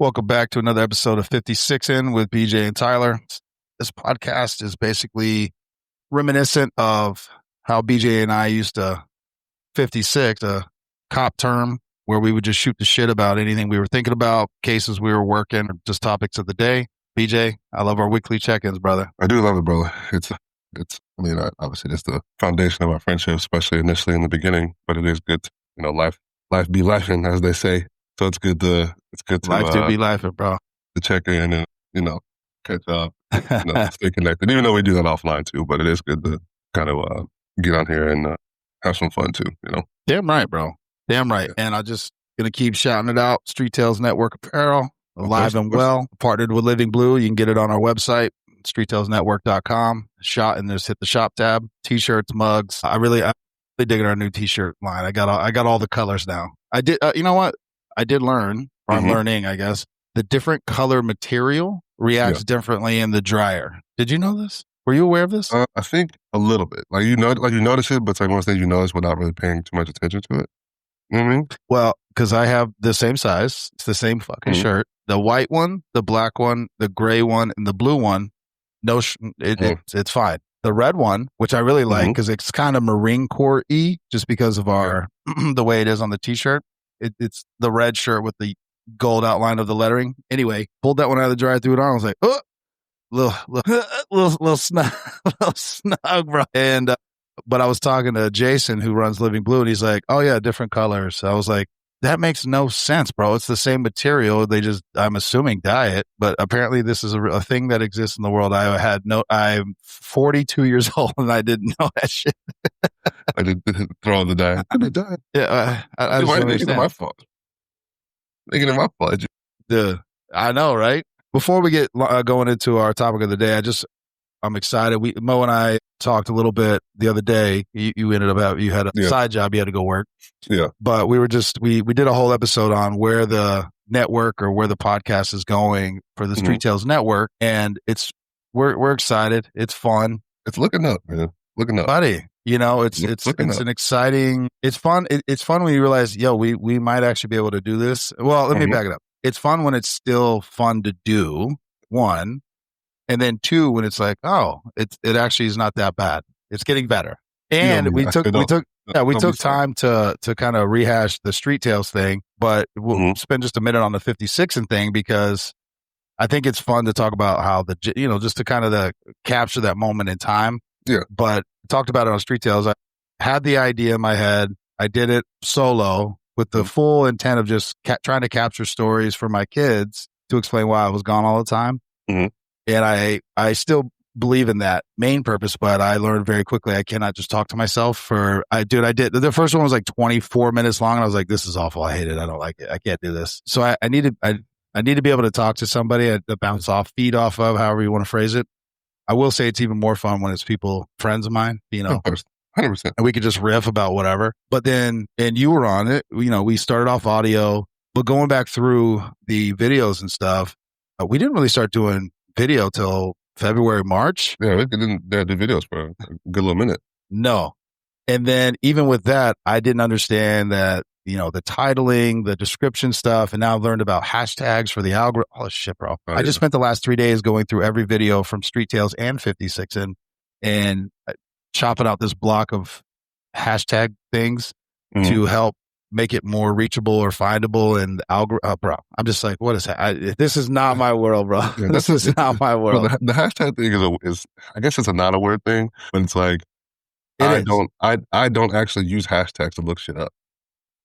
Welcome back to another episode of 56'N with BJ and Tyler. This podcast is basically reminiscent of how BJ and I used to 56, a cop term where we would just shoot the shit about anything we were thinking about, cases we were working, or just topics of the day. BJ, I love our weekly check-ins, brother. I do love it, brother. Obviously that's the foundation of our friendship, especially initially in the beginning, but it is good to, life be lifing, as they say. So it's good to Life do be life, bro. To check in and, catch up, stay connected, even though we do that offline too, but it is good to kind of get on here and have some fun too, Damn right, bro. Damn right. Yeah. And I'm just going to keep shouting it out. Tails Network Apparel, alive and well, partnered with Living Blue. You can get it on our website, StreetTailsNetwork.com. Shot and just hit the shop tab. T-shirts, mugs. I really digging our new T-shirt line. I got all the colors now. I did, you know what? I did learn, or I'm learning, I guess, the different color material reacts differently in the dryer. Did you know this? Were you aware of this? I think a little bit. You notice it, but it's like one of those things you notice without really paying too much attention to it. You know what I mean? Well, because I have the same size. It's the same fucking shirt. The white one, the black one, the gray one, and the blue one. It's fine. The red one, which I really like because it's kind of Marine Corps-y, just because of our the way it is on the T-shirt. It's the red shirt with the gold outline of the lettering. Anyway, pulled that one out of the dryer, threw it on. I was like, oh, little snug, bro. And but I was talking to Jason, who runs Living Blue, and he's like, oh yeah, different colors. I was like, that makes no sense, bro. It's the same material. They just, I'm assuming, dye it. But apparently this is a thing that exists in the world. I'm 42 years old and I didn't know that shit. I did throw on the dye. I did dye. Yeah, I just don't understand. It's my fault. Making it my fault. I know, right? Before we get going into our topic of the day, I'm excited. Mo and I talked a little bit the other day. You ended up you had a side job you had to go work. Yeah. But we did a whole episode on where the network or where the podcast is going for the Street Tails Network, and we're excited. It's fun. It's looking up, man. Looking up, buddy. It's an exciting. It's fun. It's fun when you realize, we might actually be able to do this. Well, let me back it up. It's fun when it's still fun to do. One. And then two, when it's like, it actually is not that bad. It's getting better. And we took time to kind of rehash the Street Tails thing, but we'll spend just a minute on the 56'N thing because I think it's fun to talk about how just to kind of capture that moment in time. Yeah. But I talked about it on Street Tails. I had the idea in my head. I did it solo with the full intent of just trying to capture stories for my kids to explain why I was gone all the time. Mm-hmm. And I still believe in that main purpose, but I learned very quickly I cannot just talk to myself I did. The first one was like 24 minutes long, and I was like, this is awful. I hate it. I don't like it. I can't do this. So I need to be able to talk to somebody to bounce off, feed off of, however you want to phrase it. I will say it's even more fun when it's friends of mine, 100%. And we could just riff about whatever. But then, and you were on it, we started off audio, but going back through the videos and stuff, we didn't really start doing video till February, March. Yeah, we didn't do videos for a good little minute. No. And then even with that, I didn't understand that, the titling, the description stuff, and now I've learned about hashtags for the algorithm. Oh shit, bro. I just spent the last 3 days going through every video from Street Tails and 56'N and chopping out this block of hashtag things to help make it more reachable or findable and bro. I'm just like, what is that? This is not my world, bro. Yeah, this is not my world. Well, the hashtag thing is I guess it's not a weird thing, but it's like I don't actually use hashtags to look shit up.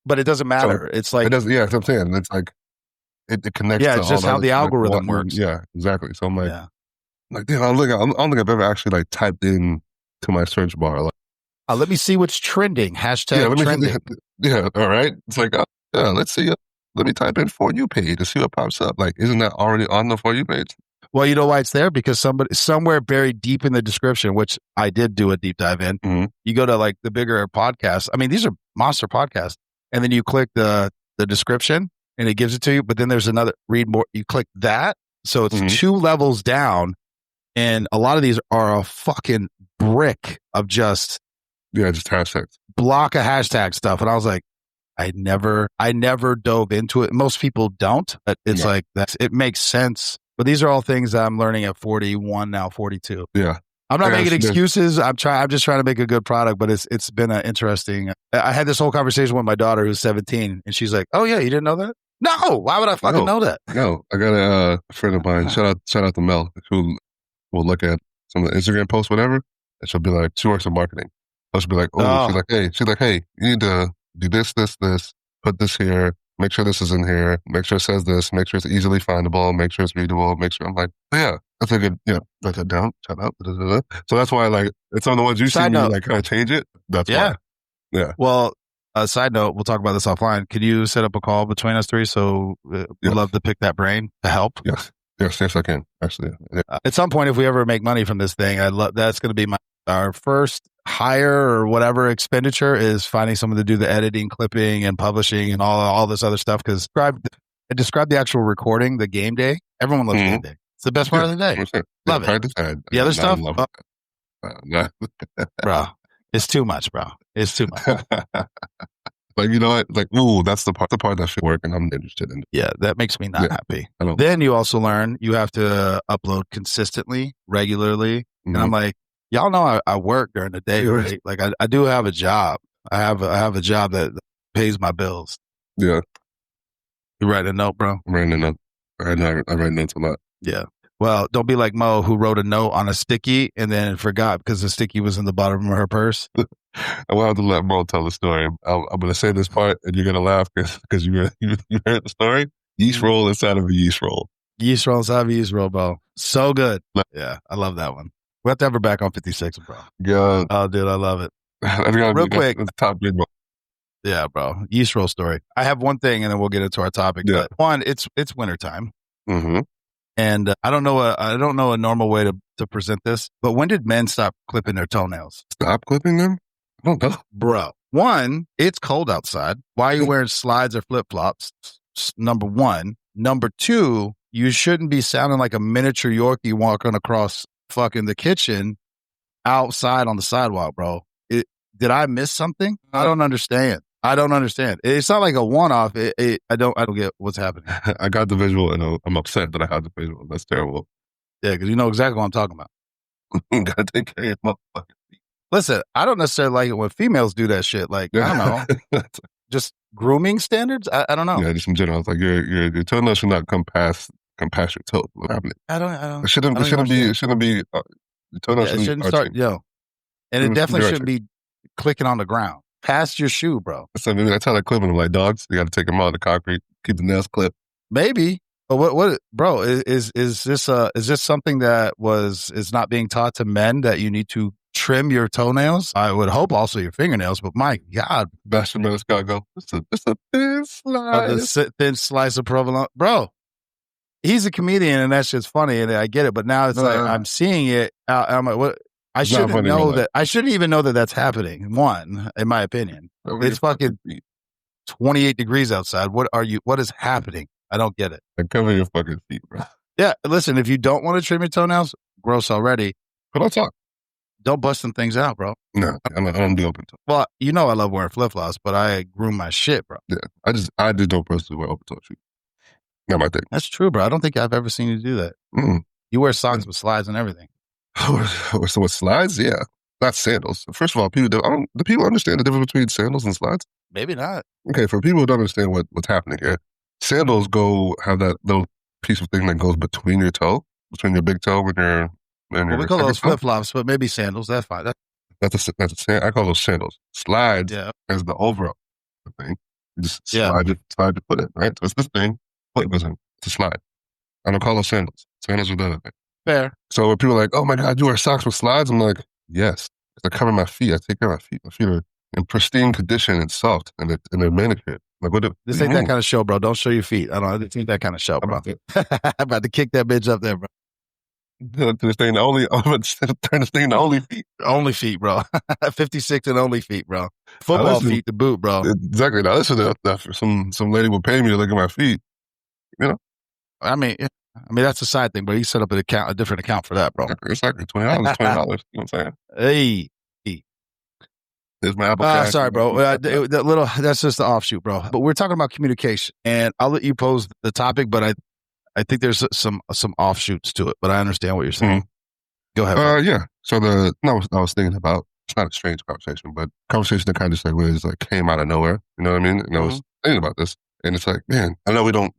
But it doesn't matter. So it's like it doesn't. Yeah, that's what I'm saying. It's like it connects. Yeah, it's just how the algorithm works. Yeah, exactly. So I'm like, damn, I don't think I've ever actually typed in to my search bar. Let me see what's trending. Hashtag trending. Yeah, all right. It's like, let's see. Let me type in For You page to see what pops up. Isn't that already on the For You page? Well, you know why it's there? Because somewhere buried deep in the description, which I did do a deep dive in, you go to the bigger podcasts. I mean, these are monster podcasts. And then you click the description and it gives it to you. But then there's another read more. You click that. So it's 2 levels down. And a lot of these are a fucking brick of just hashtags. Block of hashtag stuff. And I was like, I never dove into it. Most people don't, but it's like it makes sense. But these are all things that I'm learning at 41 now, 42. Yeah. I'm not making excuses. I'm just trying to make a good product, but it's been an interesting. I had this whole conversation with my daughter who's 17, and she's like, "Oh yeah, you didn't know that? No, why would I fucking know that?" No, I got a friend of mine. Shout out to Mel, who will look at some of the Instagram posts, whatever, and she'll be like, she works in marketing. So she'll be like, she's like, hey, you need to do this, put this here, make sure this is in here, make sure it says this, make sure it's easily findable, make sure it's readable, make sure. I'm like, oh, yeah, that's a good, write that down, shout out. So that's why, like, it's on the ones you see me, like, kind of change it. That's why. Yeah. Well, side note, we'll talk about this offline. Could you set up a call between us three? So we'd love to pick that brain to help. Yes, I can, actually. Yeah. At some point, if we ever make money from this thing, that's going to be our first hire or whatever expenditure is finding someone to do the editing, clipping, and publishing and all this other stuff. Because describe the actual recording, the game day. Everyone loves game day. It's the best part of the day. Love it. The other stuff, bro, it's too much, bro. It's too much. Like, you know what? Like, ooh, that's the part that should work, and I'm interested in. Yeah, that makes me not happy. Then you also learn you have to upload consistently, regularly. And I'm like, y'all know I work during the day, right? Like I do have a job. I have a job that pays my bills. Yeah. You writing a note, bro? I'm writing a note. I write notes a lot. Yeah. Well, don't be like Mo, who wrote a note on a sticky and then forgot because the sticky was in the bottom of her purse. I will have to let Mo tell the story. I'm going to say this part, and you're going to laugh because you heard the story. Yeast roll inside of a yeast roll. Yeast roll inside of a yeast roll, bro. So good. Yeah, I love that one. We have to have her back on 56, bro. Yeah. Oh, dude, I love it. Real quick. Top big one. Yeah, bro. Yeast roll story. I have one thing, and then we'll get into our topic. Yeah. But one, it's wintertime. Mm-hmm. And I don't know a normal way to present this, but when did men stop clipping their toenails? Stop clipping them? I don't know. Bro, one, it's cold outside. Why are you wearing slides or flip-flops? Number one. Number two, you shouldn't be sounding like a miniature Yorkie walking across fucking the kitchen outside on the sidewalk, bro. Did I miss something? I don't understand. It's not like a one-off. I don't get what's happening. I got the visual, and I'm upset that I had the visual. That's terrible. Yeah, because you know exactly what I'm talking about. Gotta take care of your motherfucking feet. Listen, I don't necessarily like it when females do that shit. Like, I don't know. Just grooming standards? I don't know. Yeah, just in general. It's like your toenails should not come past your toe. What's happening? I don't. It shouldn't be. The toenails shouldn't start. And it definitely shouldn't be clicking on the ground past your shoe, bro. So maybe that's how they're clipping them, like dogs. You got to take them out of the concrete, keep the nails clipped. Maybe, but what, bro? Is this something that is not being taught to men, that you need to trim your toenails? I would hope also your fingernails, but my God, Bastard man's gotta go. It's a thin slice. Thin slice of provolone, bro. He's a comedian, and that shit's funny, and I get it. But now it's like I'm seeing it. I'm like, what? I shouldn't know that. I shouldn't even know that that's happening. One, in my opinion, it's fucking 28 degrees outside. What is happening? I don't get it. And cover your fucking feet, bro. Yeah, listen. If you don't want to trim your toenails, gross already. But I'll talk. Don't bust them things out, bro. No, I don't do open toe. Well, you know I love wearing flip flops, but I groom my shit, bro. Yeah, I just don't personally wear open toe shoes. Not my thing. That's true, bro. I don't think I've ever seen you do that. You wear socks with slides and everything. So with slides, yeah, not sandals. First of all, do people understand the difference between sandals and slides? Maybe not. Okay, for people who don't understand what's happening here, sandals have that little piece of thing that goes between your toe, between your big toe and your. We call those flip flops, but maybe sandals. That's fine. That's I call those sandals. Slides is the overall thing. You just slide your foot in, right? So it's this thing. Foot goes in. It's a slide. I don't call those sandals. Sandals are the other thing. Fair. So when people are like, "Oh my God, you wear socks with slides," I'm like, "Yes, because I cover my feet. I take care of my feet. My feet are in pristine condition and soft, and they're manicured." Like, this ain't that kind of show, bro. Don't show your feet. This ain't that kind of show, bro. I'm about to kick that bitch up there, bro. Turn this thing to only feet. Only feet, bro. 56 and only feet, bro. Football feet to boot, bro. Exactly. Now listen to that. Some lady will pay me to look at my feet. You know. I mean, that's a side thing, but he set up a different account for that, bro. Exactly. $20. $20. You know what I'm saying? Hey. Here's my Apple Cash. Sorry, bro. That's just the offshoot, bro. But we're talking about communication, and I'll let you pose the topic, but I think there's some offshoots to it, but I understand what you're saying. Go ahead. Bro. Yeah. So I was thinking about, it's not a strange conversation, but conversation that kind of just like was like came out of nowhere. You know what I mean? And I was thinking about this, and it's like, man, I know we don't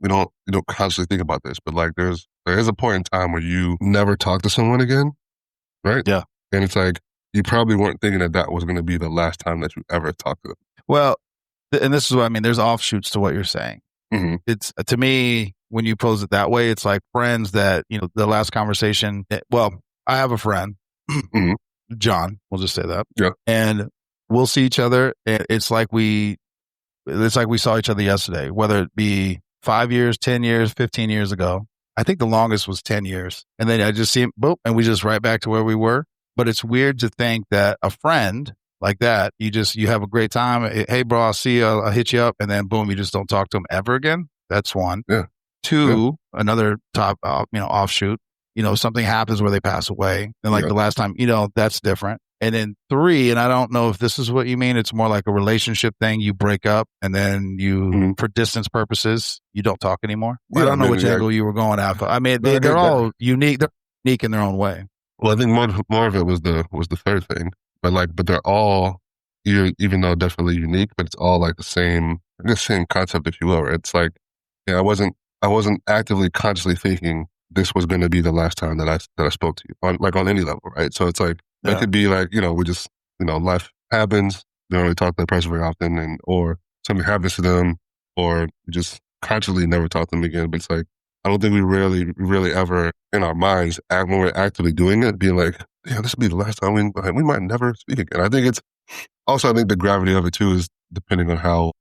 constantly think about this, but like there is a point in time where you never talk to someone again, right? Yeah. And it's like you probably weren't thinking that was going to be the last time that you ever talked to them. Well, and this is what I mean. There's offshoots to what you're saying. Mm-hmm. It's, to me, when you pose it that way, it's like friends that, the last conversation. Well, I have a friend, John, we'll just say that. Yeah. And we'll see each other. And it's like we saw each other yesterday, whether it be 5 years, 10 years, 15 years ago. I think the longest was 10 years. And then I just see him, boop, and we just right back to where we were. But it's weird to think that a friend like that, you have a great time. Hey, bro, I'll see you. I'll hit you up. And then boom, you just don't talk to him ever again. That's one. Yeah. Two, another top, offshoot, something happens where they pass away. And like the last time, that's different. And then three, and I don't know if this is what you mean. It's more like a relationship thing. You break up and then you, for distance purposes, you don't talk anymore. I don't know which angle you were going after. I mean, they're all unique. They're unique in their own way. Well, I think more of it was the third thing, but they're all, even though definitely unique, but it's all like the same concept, if you will. It's like, I wasn't actively consciously thinking this was going to be the last time that I spoke to you on any level, right? So it's like, it could be like, we just, life happens. We don't really talk to that person very often, or something happens to them, or we just consciously never talk to them again. But it's like, I don't think we really ever in our minds, when we're actively doing it, being like, yeah, this will be the last time we might never speak again. I think the gravity of it too is depending on how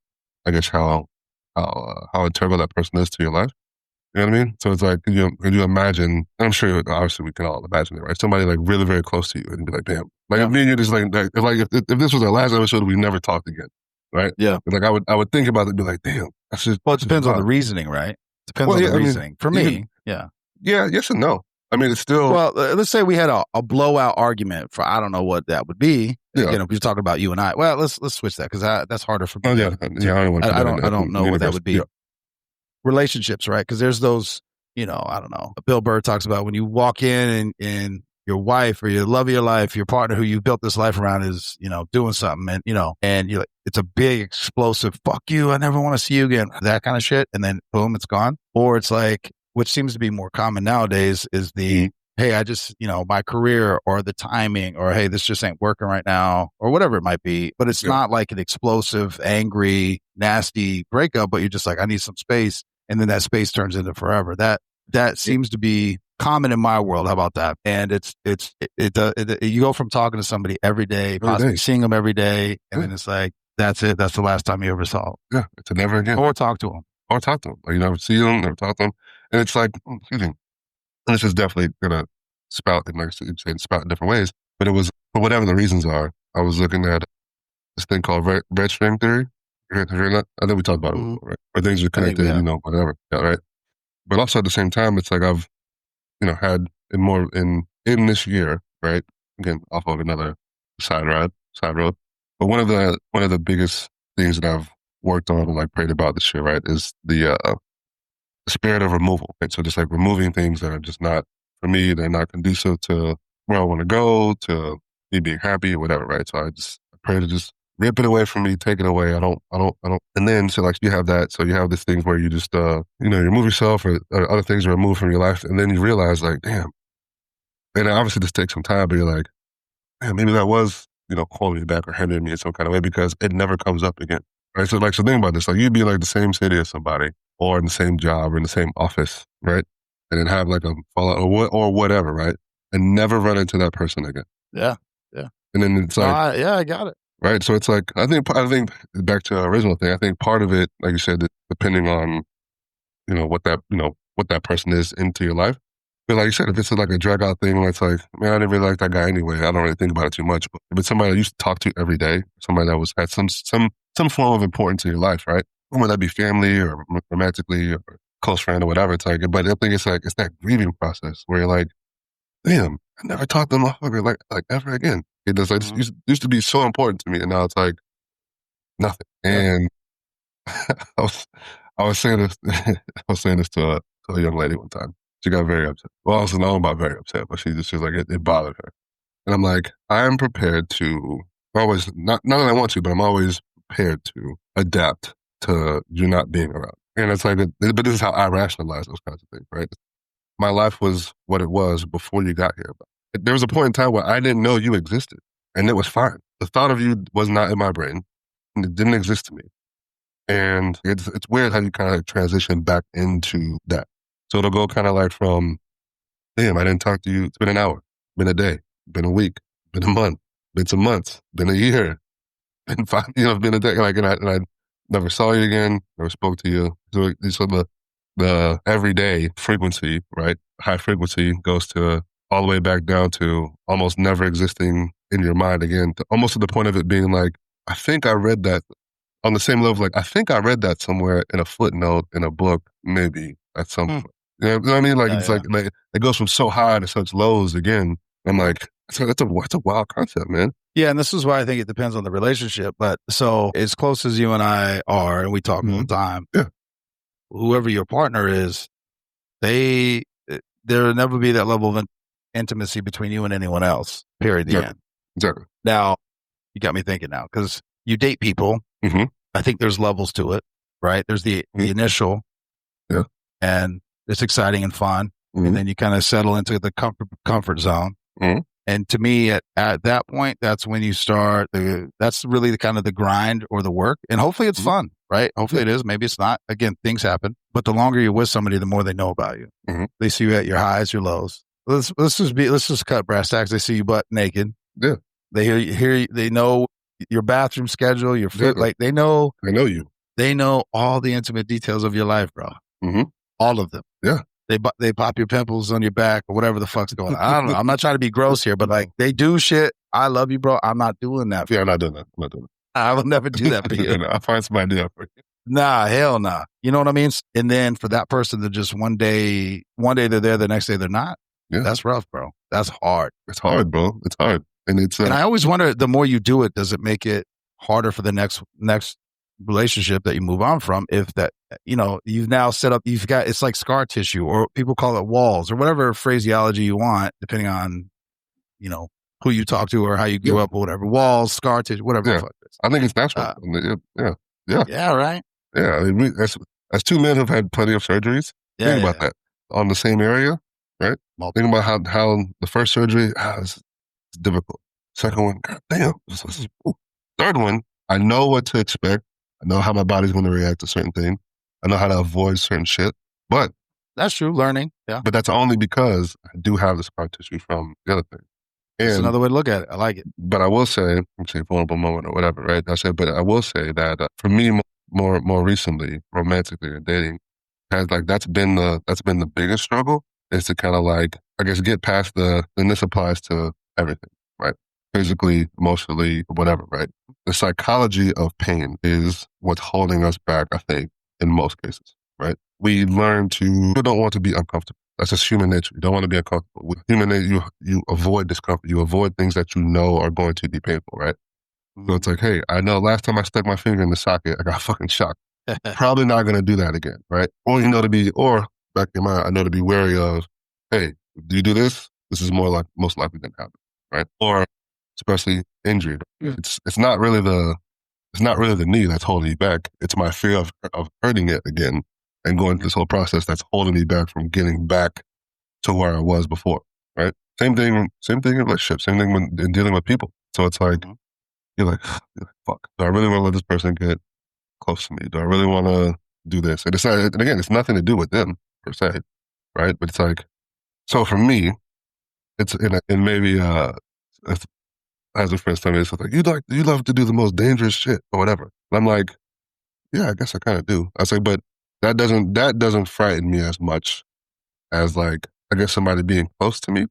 integral that person is to your life. You know what I mean? So it's like, could you imagine, and I'm sure obviously we can all imagine it, right? Somebody like really, very close to you and be like, damn. Like if me and you just if this was our last episode, we never talked again. Right? Yeah. Like I would think about it and be like, damn. Well, it depends on the reasoning, right? Depends on the reasoning. For me, yeah. Yeah, yes and no. I mean, it's still... Well, let's say we had a blowout argument for, I don't know what that would be. Yeah. If you're talking about you and I. Well, let's switch that because that's harder for me. Oh, yeah. I don't know what that would be. Yeah. Relationships, right? Because there's those, I don't know. Bill Burr talks about when you walk in and your wife or your love of your life, your partner who you built this life around is, doing something and you're like, it's a big explosive, fuck you, I never want to see you again, that kind of shit. And then boom, it's gone. Or it's like, which seems to be more common nowadays is the, hey, I just, my career or the timing or, hey, this just ain't working right now or whatever it might be. But it's not like an explosive, angry, nasty breakup, but you're just like, I need some space. And then that space turns into forever. That seems to be common in my world. How about that? And you go from talking to somebody every day, possibly seeing them every day. And then it's like, that's it. That's the last time you ever saw them. Yeah. It's a never again. Or talk to them. Like you never see them, never talk to them. And it's like, excuse me. And this is definitely going to spout in different ways. But it was, for whatever the reasons are, I was looking at this thing called red string theory. I think we talked about it before, right? Where things are connected, whatever. Yeah, right? But also at the same time, it's like I've, had in this year, right? Again, off of another side road. But one of the biggest things that I've worked on and like prayed about this year, right, is the spirit of removal. Right? So just like removing things that are just not, for me, they're not conducive to where I want to go, to me being happy or whatever, right? So I pray to just rip it away from me, take it away. I don't. And then, so like you have that, so you have these things where you just, you remove yourself or other things are removed from your life. And then you realize like, damn. And obviously this takes some time, but you're like, man, maybe that was, holding me back or hindering me in some kind of way because it never comes up again. Right. So think about this, like you'd be like the same city as somebody or in the same job or in the same office, right? And then have like a fallout or whatever, right? And never run into that person again. Yeah. Yeah. And then it's like, I got it. Right. So it's like, I think back to our original thing, I think part of it, like you said, depending on, what that person is into your life. But like you said, if it's like a drag out thing where it's like, man, I didn't really like that guy anyway. I don't really think about it too much. But if it's somebody that you used to talk to every day, somebody that had some form of importance in your life, right? Whether that be family or romantically or close friend or whatever, it's like, but I think it's that grieving process where you're like, damn, I never talked to them like ever again. It just like used to be so important to me, and now it's like nothing. And I was saying this to a young lady one time. She got very upset. Well, I was not about very upset, but she was like it bothered her. And I'm like, I'm prepared to always not that I want to, but I'm always prepared to adapt to you not being around. And it's like, but this is how I rationalize those kinds of things, right? My life was what it was before you got here. But there was a point in time where I didn't know you existed, and it was fine. The thought of you was not in my brain, and it didn't exist to me. And it's weird how you kind of transition back into that. So it'll go kind of like from, damn, I didn't talk to you. It's been an hour, been a day, been a week, been a month, been some months, been a year, been 5, been a day. Like, and I never saw you again, never spoke to you. So the everyday frequency, right? High frequency goes to all the way back down to almost never existing in your mind again, almost to the point of it being like, I think I read that on the same level. Like, I think I read that somewhere in a footnote in a book, maybe at some point. You know what I mean? Like, like it goes from so high to such lows again. I'm like, that's a wild concept, man. Yeah, and this is why I think it depends on the relationship. But so as close as you and I are, and we talk all the time, whoever your partner is, there'll never be that level of intimacy between you and anyone else, period, the end. Exactly. Now, you got me thinking now, because you date people. I think there's levels to it, right? There's the initial, and it's exciting and fun. And then you kind of settle into the comfort zone. And to me, at that point, that's when you start, that's really the kind of the grind or the work. And hopefully it's fun, right? Hopefully it is. Maybe it's not. Again, things happen. But the longer you're with somebody, the more they know about you. They see you at your highs, your lows. Let's just cut brass tacks. They see you butt naked. Yeah. They hear you, they know your bathroom schedule, your food. Like they know you. They know all the intimate details of your life, bro. All of them. Yeah. They pop your pimples on your back or whatever the fuck's going on. I don't know. I'm not trying to be gross here, but like they do shit. I love you, bro. I'm not doing that. I'm not doing that. I will never do that for you. I'll find somebody to do that for you. Nah, hell nah. You know what I mean? And then for that person to just one day they're there, the next day they're not. Yeah. That's rough, bro. That's hard. It's hard, bro. It's hard. And and I always wonder, the more you do it, does it make it harder for the next relationship that you move on from? If that, you've now set up, it's like scar tissue, or people call it walls, or whatever phraseology you want, depending on, who you talk to or how you grew up or whatever. Walls, scar tissue, whatever. Yeah. I think it's natural. Yeah, right. Yeah. I mean, as two men who've had plenty of surgeries, think about that on the same area, right? Think about how the first surgery is difficult. Second one, god damn. Third one, I know what to expect. I know how my body's going to react to certain things. I know how to avoid certain shit. But that's true, learning. Yeah. But that's only because I do have the scar tissue from the other thing. That's another way to look at it. I like it. But I will say, vulnerable moment or whatever, right? But I will say that for me, more recently, romantically or dating, that's been the biggest struggle, is to kind of like, I guess, get past and this applies to everything, right? Physically, emotionally, whatever, right? The psychology of pain is what's holding us back, I think, in most cases, right? We don't want to be uncomfortable. That's just human nature. You don't want to be uncomfortable. With human nature, you avoid discomfort. You avoid things that you know are going to be painful, right? So it's like, hey, I know last time I stuck my finger in the socket, I got fucking shocked. Probably not going to do that again, right? Or back in mind, I know to be wary of, hey, do you do this? This is most likely going to happen, right? Or especially injury. It's not really the knee that's holding you back. It's my fear of hurting it again and going through this whole process that's holding me back from getting back to where I was before, right? Same thing in relationships, same thing in dealing with people. So it's like, you're like, fuck, do I really want to let this person get close to me? Do I really want to do this? And again, it's nothing to do with them per se, right? But it's like, so for me, it's in maybe, as a friend told me, it's like, you love to do the most dangerous shit or whatever. And I'm like, yeah, I guess I kind of do. I say, but that doesn't frighten me as much as, like, I guess somebody being close to me,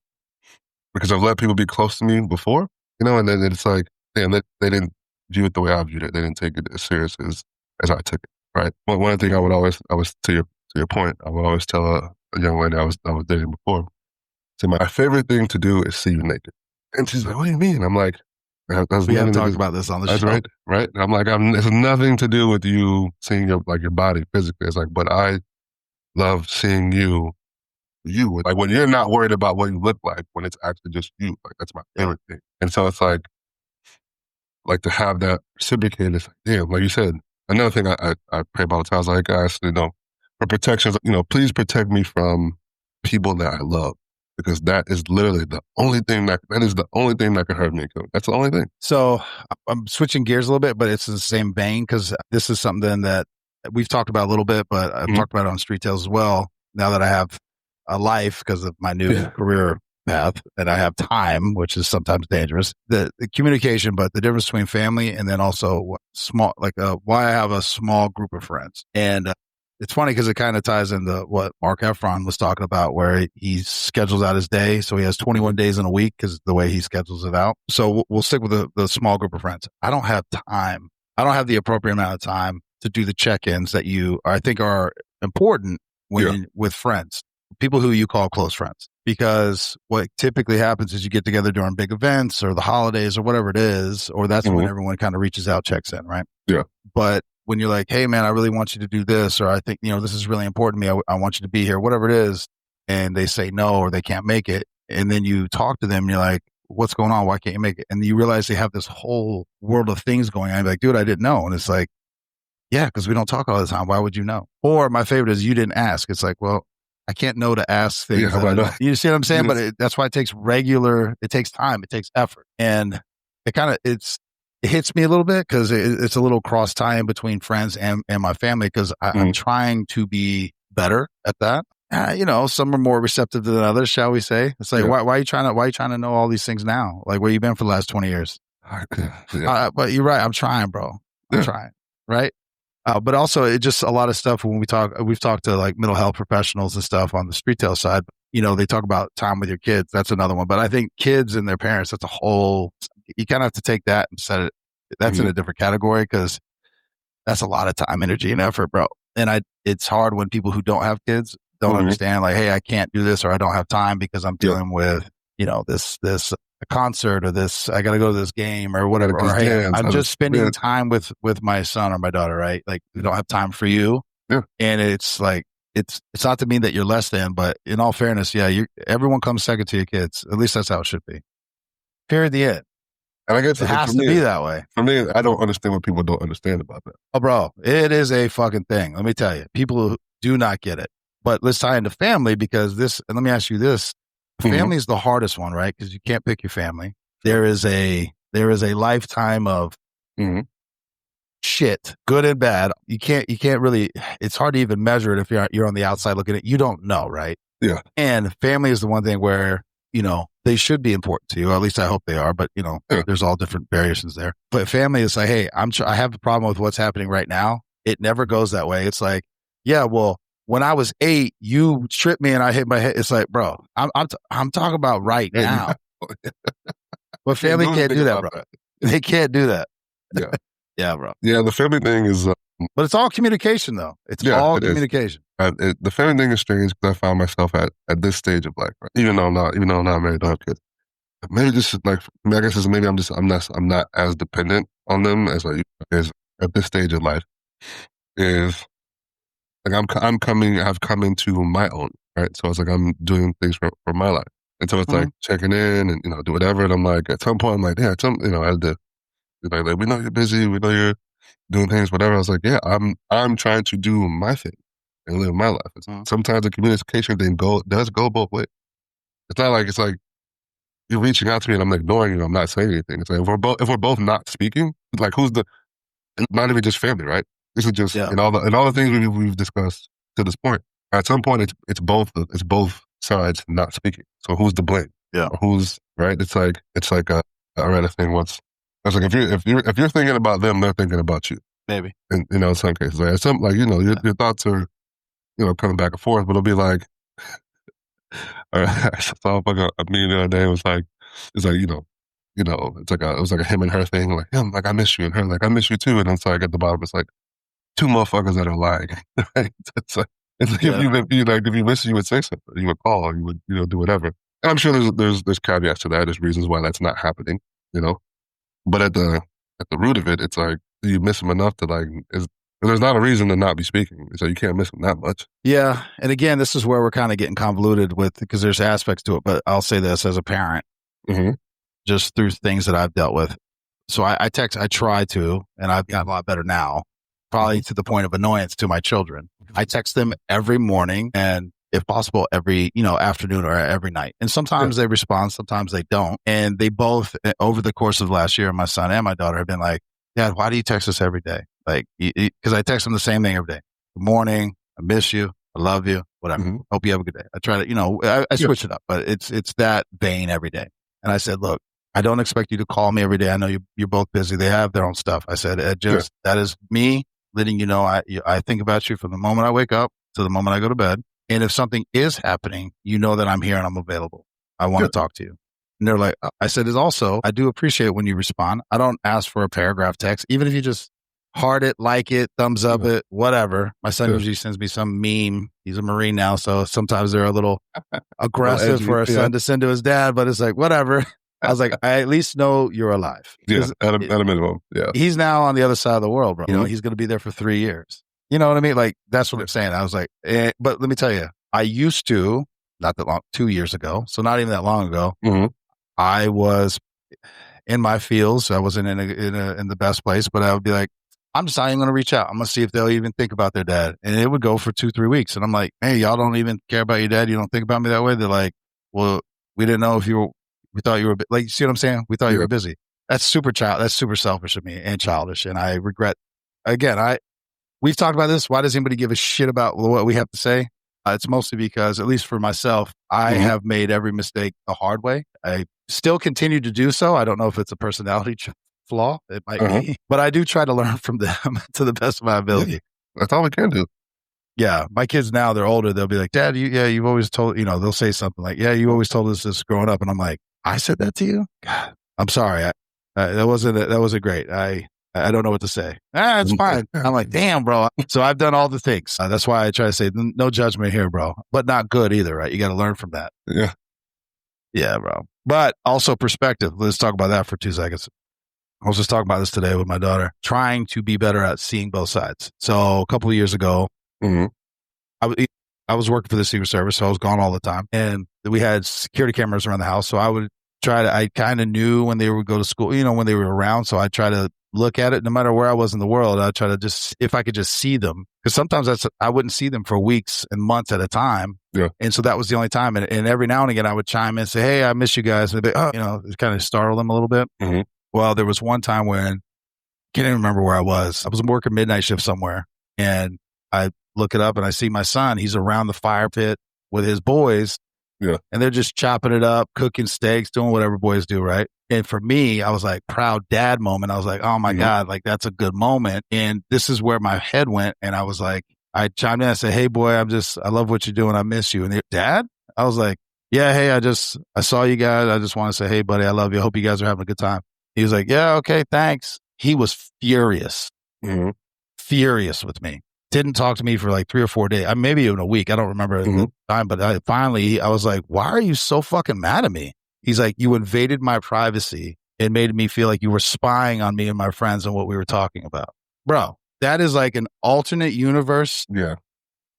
because I've let people be close to me before, and then it's like, damn, they didn't view it the way I viewed it. They didn't take it as serious as I took it, right? One thing I was to your point, I would always tell a young lady I was dating before, say, my favorite thing to do is see you naked. And she's like, what do you mean? I'm like, We have talked about this on the show. That's right. I'm like, it's nothing to do with you seeing your body physically. It's like, but I love seeing you, like when you're not worried about what you look like, when it's actually just you. Like that's my favorite thing. And so it's like to have that reciprocated. It's like, damn, like you said. Another thing I pray about all the time is like, guys, for protection, please protect me from people that I love. Because that is literally the only thing that can hurt me. That's the only thing. So I'm switching gears a little bit, but it's in the same vein because this is something that we've talked about a little bit, but I've talked about it on Street Tales as well. Now that I have a life because of my new career path and I have time, which is sometimes dangerous, the communication, but the difference between family and then also why I have a small group of friends. And it's funny because it kind of ties into what Mark Efron was talking about, where he schedules out his day. So he has 21 days in a week because the way he schedules it out. So we'll stick with the small group of friends. I don't have time. I don't have the appropriate amount of time to do the check-ins that I think are important with friends, people who you call close friends. Because what typically happens is you get together during big events or the holidays or whatever it is, or that's when everyone kind of reaches out, checks in, right? Yeah. But when you're like, hey, man, I really want you to do this, or I think, this is really important to me. I want you to be here, whatever it is. And they say no, or they can't make it. And then you talk to them and you're like, what's going on? Why can't you make it? And you realize they have this whole world of things going on. You're like, dude, I didn't know. And it's like, yeah, because we don't talk all the time. Why would you know? Or my favorite is you didn't ask. It's like, well, I can't know to ask things. Yeah, you see what I'm saying? But that's why it takes it takes time. It takes effort. And it hits me a little bit because it's a little cross tie in between friends and my family because I'm trying to be better at that. Some are more receptive than others, shall we say? It's like, why are you trying to know all these things now? Like where you been for the last 20 years? But you're right. I'm trying, bro. I'm trying. Right. But also it's just a lot of stuff when we've talked to like mental health professionals and stuff on the Street Tail side, they talk about time with your kids. That's another one. But I think kids and their parents, that's a whole, you kind of have to take that and set it. That's in a different category because that's a lot of time, energy, and effort, bro. And it's hard when people who don't have kids don't understand, like, hey, I can't do this or I don't have time because I'm dealing with, this a concert or this, I got to go to this game or whatever. Or, hey, I'm just spending time with my son or my daughter, right? Like, we don't have time for you. Yeah. And it's like, it's not to mean that you're less than, but in all fairness, everyone comes second to your kids. At least that's how it should be. Period. The end. And I guess it has to be that way. For me, I don't understand what people don't understand about that. Oh, bro, it is a fucking thing. Let me tell you, people do not get it. But let's tie into family because and let me ask you this. Family is the hardest one, right? Because you can't pick your family. There is a lifetime of shit, good and bad. You can't really, it's hard to even measure it if you're on the outside looking at it. You don't know, right? Yeah. And family is the one thing where, they should be important to you. At least I hope they are, but there's all different variations there. But family is like, hey, I have a problem with what's happening right now. It never goes that way. It's like, yeah, well, when I was 8, you tripped me and I hit my head. It's like, bro, I'm talking about right now. But family can't do that, bro. They can't do that. Yeah. Yeah, bro. Yeah, the family thing is... but it's all communication, though. It's all communication. The family thing is strange because I found myself at this stage of life, right? Even though I'm not married, don't have kids. Maybe just like, I guess maybe I'm not as dependent on them as at this stage of life. Is like I've come into my own, right? So it's like I'm doing things for my life, and so it's like checking in and do whatever. And I'm like, at some point, I'm like, yeah, I had to, like we know you're busy, we know you're doing things, whatever. I was like, yeah, I'm trying to do my thing and live my life. Sometimes the communication thing does go both ways. It's not like it's like you're reaching out to me and I'm ignoring you. I'm not saying anything. It's like if we're both not speaking, like not even just family, right? This is just in all the things we've discussed to this point. At some point, it's both sides not speaking. So who's to blame? Yeah, or who's right? It's like I read a thing once. I was like, if you're thinking about them, they're thinking about you. Maybe. And in some cases, like some your thoughts are coming back and forth, but it'll be like. I saw a meme the other day. It was like it's like it was like a him and her thing. Like him, like I miss you, and her, like I miss you too. And it's like at the bottom, it's like two motherfuckers that are lying. Right? It's like if you miss, you would say something. You would call. You would do whatever. And I'm sure there's caveats to that. There's reasons why that's not happening. But at the root of it, it's like, do you miss him enough to like, there's not a reason to not be speaking. So you can't miss him that much. Yeah. And again, this is where we're kind of getting convoluted with, because there's aspects to it, but I'll say this as a parent, just through things that I've dealt with. So I try to, and I've gotten a lot better now, probably to the point of annoyance to my children. I text them every morning and if possible, every, afternoon or every night. And sometimes they respond, sometimes they don't. And they both, over the course of last year, my son and my daughter have been like, Dad, why do you text us every day? Like, because I text them the same thing every day. Good morning. I miss you. I love you. Whatever. Hope you have a good day. I try to, I switch it up, but it's that vein every day. And I said, look, I don't expect you to call me every day. I know you're both busy. They have their own stuff. I said, that is me letting you know I think about you from the moment I wake up to the moment I go to bed. And if something is happening, you know that I'm here and I'm available. I want to talk to you. And they're like, I said, is also, I do appreciate when you respond. I don't ask for a paragraph text, even if you just heart it, like it, thumbs up it, whatever. My son usually sends me some meme. He's a Marine now, so sometimes they're a little aggressive for a son to send to his dad, but it's like, whatever. I was like, I at least know you're alive. Yeah, at a minimum. Yeah. He's now on the other side of the world, bro. He's going to be there for 3 years. You know what I mean? Like, that's what I'm saying. I was like, but let me tell you, I used to, not that long, 2 years ago, so not even that long ago, I was in my fields. I wasn't in the best place, but I would be like, I'm just not even going to reach out. I'm going to see if they'll even think about their dad. And it would go for 2-3 weeks. And I'm like, hey, y'all don't even care about your dad. You don't think about me that way. They're like, well, we didn't know if we thought you were, like, you see what I'm saying? We thought you were busy. That's super selfish of me and childish. And I regret, again, we've talked about this. Why does anybody give a shit about what we have to say? It's mostly because, at least for myself, I have made every mistake the hard way. I still continue to do so. I don't know if it's a personality flaw. It might be. But I do try to learn from them to the best of my ability. That's all we can do. Yeah. My kids now, they're older. They'll be like, Dad, you've always told, they'll say something like, yeah, you always told us this growing up. And I'm like, I said that to you? God, I'm sorry. That wasn't great. I don't know what to say. It's fine. I'm like, damn, bro. So I've done all the things. That's why I try to say no judgment here, bro, but not good either, right? You got to learn from that. Yeah. Yeah, bro. But also perspective. Let's talk about that for 2 seconds. I was just talking about this today with my daughter, trying to be better at seeing both sides. So a couple of years ago, I was working for the Secret Service, so I was gone all the time. And we had security cameras around the house. So I kind of knew when they would go to school, when they were around. So I try to look at it no matter where I was in the world. I try to just, if I could just see them, because sometimes I wouldn't see them for weeks and months at a time. Yeah. And so that was the only time. And every now and again, I would chime in and say, hey, I miss you guys. And they'd be, it kind of startle them a little bit. Well, there was one time when, I can't even remember where I was. I was working midnight shift somewhere, and I look it up and I see my son. He's around the fire pit with his boys. Yeah. And they're just chopping it up, cooking steaks, doing whatever boys do, right? And for me, I was like, proud dad moment. I was like, oh my God, like that's a good moment. And this is where my head went. And I was like, I chimed in, I said, hey boy, I love what you're doing. I miss you. And they, Dad? I was like, yeah, hey, I saw you guys. I just want to say, hey buddy, I love you. I hope you guys are having a good time. He was like, yeah, okay, thanks. He was furious, furious with me. Didn't talk to me for like 3 or 4 days. Maybe even a week. I don't remember the time, but I was like, why are you so fucking mad at me? He's like, you invaded my privacy and made me feel like you were spying on me and my friends and what we were talking about. Bro, that is like an alternate universe. Yeah.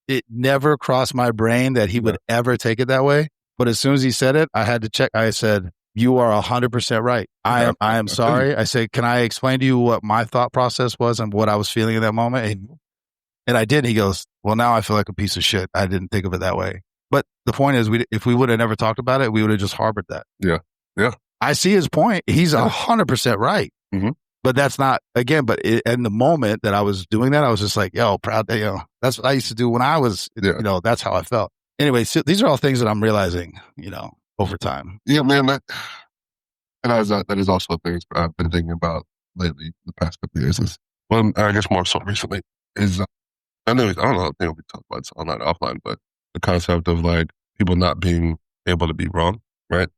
It never crossed my brain that he would ever take it that way. But as soon as he said it, I had to check. I said, you are 100% right. I am sorry. I said, can I explain to you what my thought process was and what I was feeling in that moment? And I did. He goes, well, now I feel like a piece of shit. I didn't think of it that way. But the point is, if we would have never talked about it, we would have just harbored that. Yeah. Yeah. I see his point. He's 100% right. But that's not, again, but in the moment that I was doing that, I was just like, yo, proud, that's what I used to do when I was, that's how I felt. Anyway, so these are all things that I'm realizing, over time. Yeah, man. That is also a thing I've been thinking about lately, the past couple of years. I guess more so recently, is I don't know, we talk about this online, offline, but the concept of like people not being able to be wrong, right?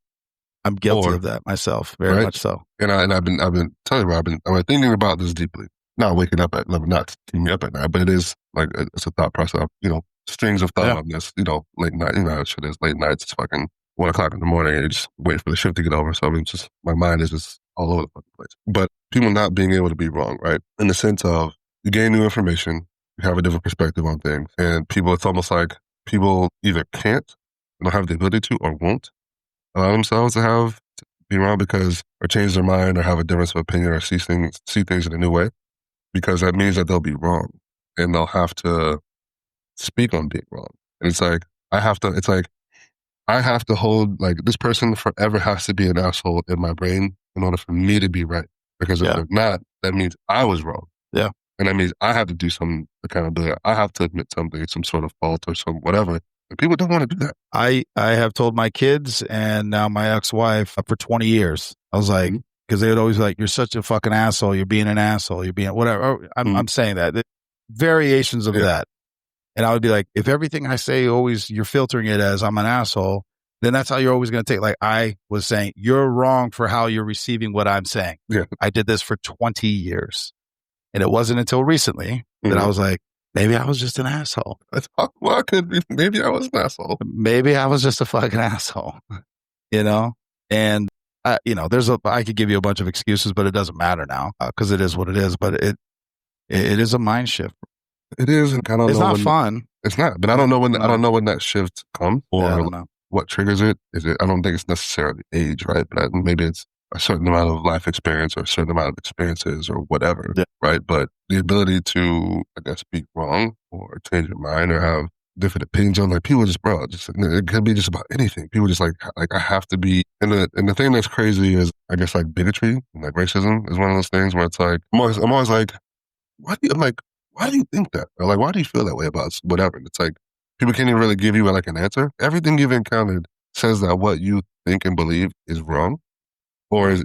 I'm guilty of that myself, very much so. And I've been telling you, I've been thinking about this deeply. Not waking up at 11, not keeping me up at night, but it is like it's a thought process. Strings of thought on this. Late night. How shit is late nights. It's fucking 1 o'clock in the morning. And you just wait for the shift to get over. So just my mind is just all over the fucking place. But people not being able to be wrong, right? In the sense of you gain new information, you have a different perspective on things, and people, it's almost like people either can't, don't have the ability to, or won't allow themselves to be wrong because, or change their mind, or have a difference of opinion, or see things in a new way, because that means that they'll be wrong, and they'll have to speak on being wrong. And it's like, I have to hold, like, this person forever has to be an asshole in my brain in order for me to be right. Because if they're not, that means I was wrong. Yeah. And that means I have to do some accountability. I have to admit something, some sort of fault or some whatever. And people don't want to do that. I have told my kids and now my ex-wife for 20 years. I was like, because they would always be like, you're such a fucking asshole. You're being an asshole. You're being whatever. I'm saying that. Variations of that. And I would be like, if everything I say always you're filtering it as I'm an asshole, then that's how you're always going to take. Like I was saying, you're wrong for how you're receiving what I'm saying. Yeah. I did this for 20 years. And it wasn't until recently that I was like, maybe I was just an asshole. Well, I could be. Maybe I was an asshole. Maybe I was just a fucking asshole, you know? And, I could give you a bunch of excuses, but it doesn't matter now because it is what it is. But it is a mind shift. It is. And I don't it's know not fun. It's not, but I don't know when that shift comes or what triggers it. I don't think it's necessarily age, right? But maybe it's a certain amount of life experience or a certain amount of experiences or whatever, right? But the ability to, I guess, be wrong or change your mind or have different opinions on, like, people just, bro, it could be just about anything. People just like I have to be, and the thing that's crazy is, I guess, like bigotry and like racism is one of those things where it's like, I'm always like, why do you think that? Or like, why do you feel that way about whatever? And it's like, people can't even really give you like an answer. Everything you've encountered says that what you think and believe is wrong or is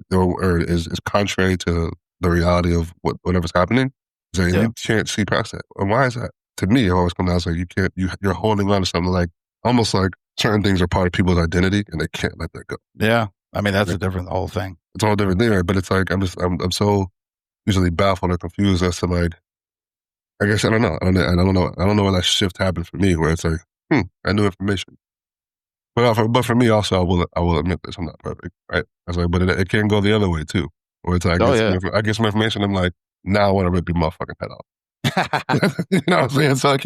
contrary to the reality of whatever's happening. So you can't see past that. And why is that? To me, it always comes down to like, you're holding on to something like, almost like certain things are part of people's identity and they can't let that go. Yeah. I mean, that's the whole thing. It's all different there, but it's like, I'm so usually baffled or confused as to like, I guess I don't know. I don't know where that shift happened for me, where it's like, I knew information. But for me also, I will admit this, I'm not perfect, right? I was like, but it can go the other way too, where it's like, I get some information, I'm like, now I want to rip your motherfucking head off. You know what I'm saying? So it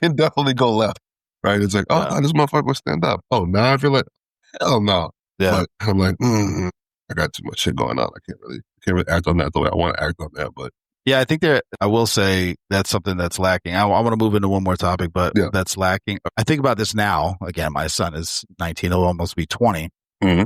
can definitely go left, right? It's like, this motherfucker will stand up. Oh, now I feel like, hell no. Yeah. But I'm like, I got too much shit going on. I can't really act on that the way I want to act on that, but. Yeah, I think I will say that's something that's lacking. I want to move into one more topic, but that's lacking. I think about this now. Again, my son is 19. He'll almost be 20. Mm-hmm.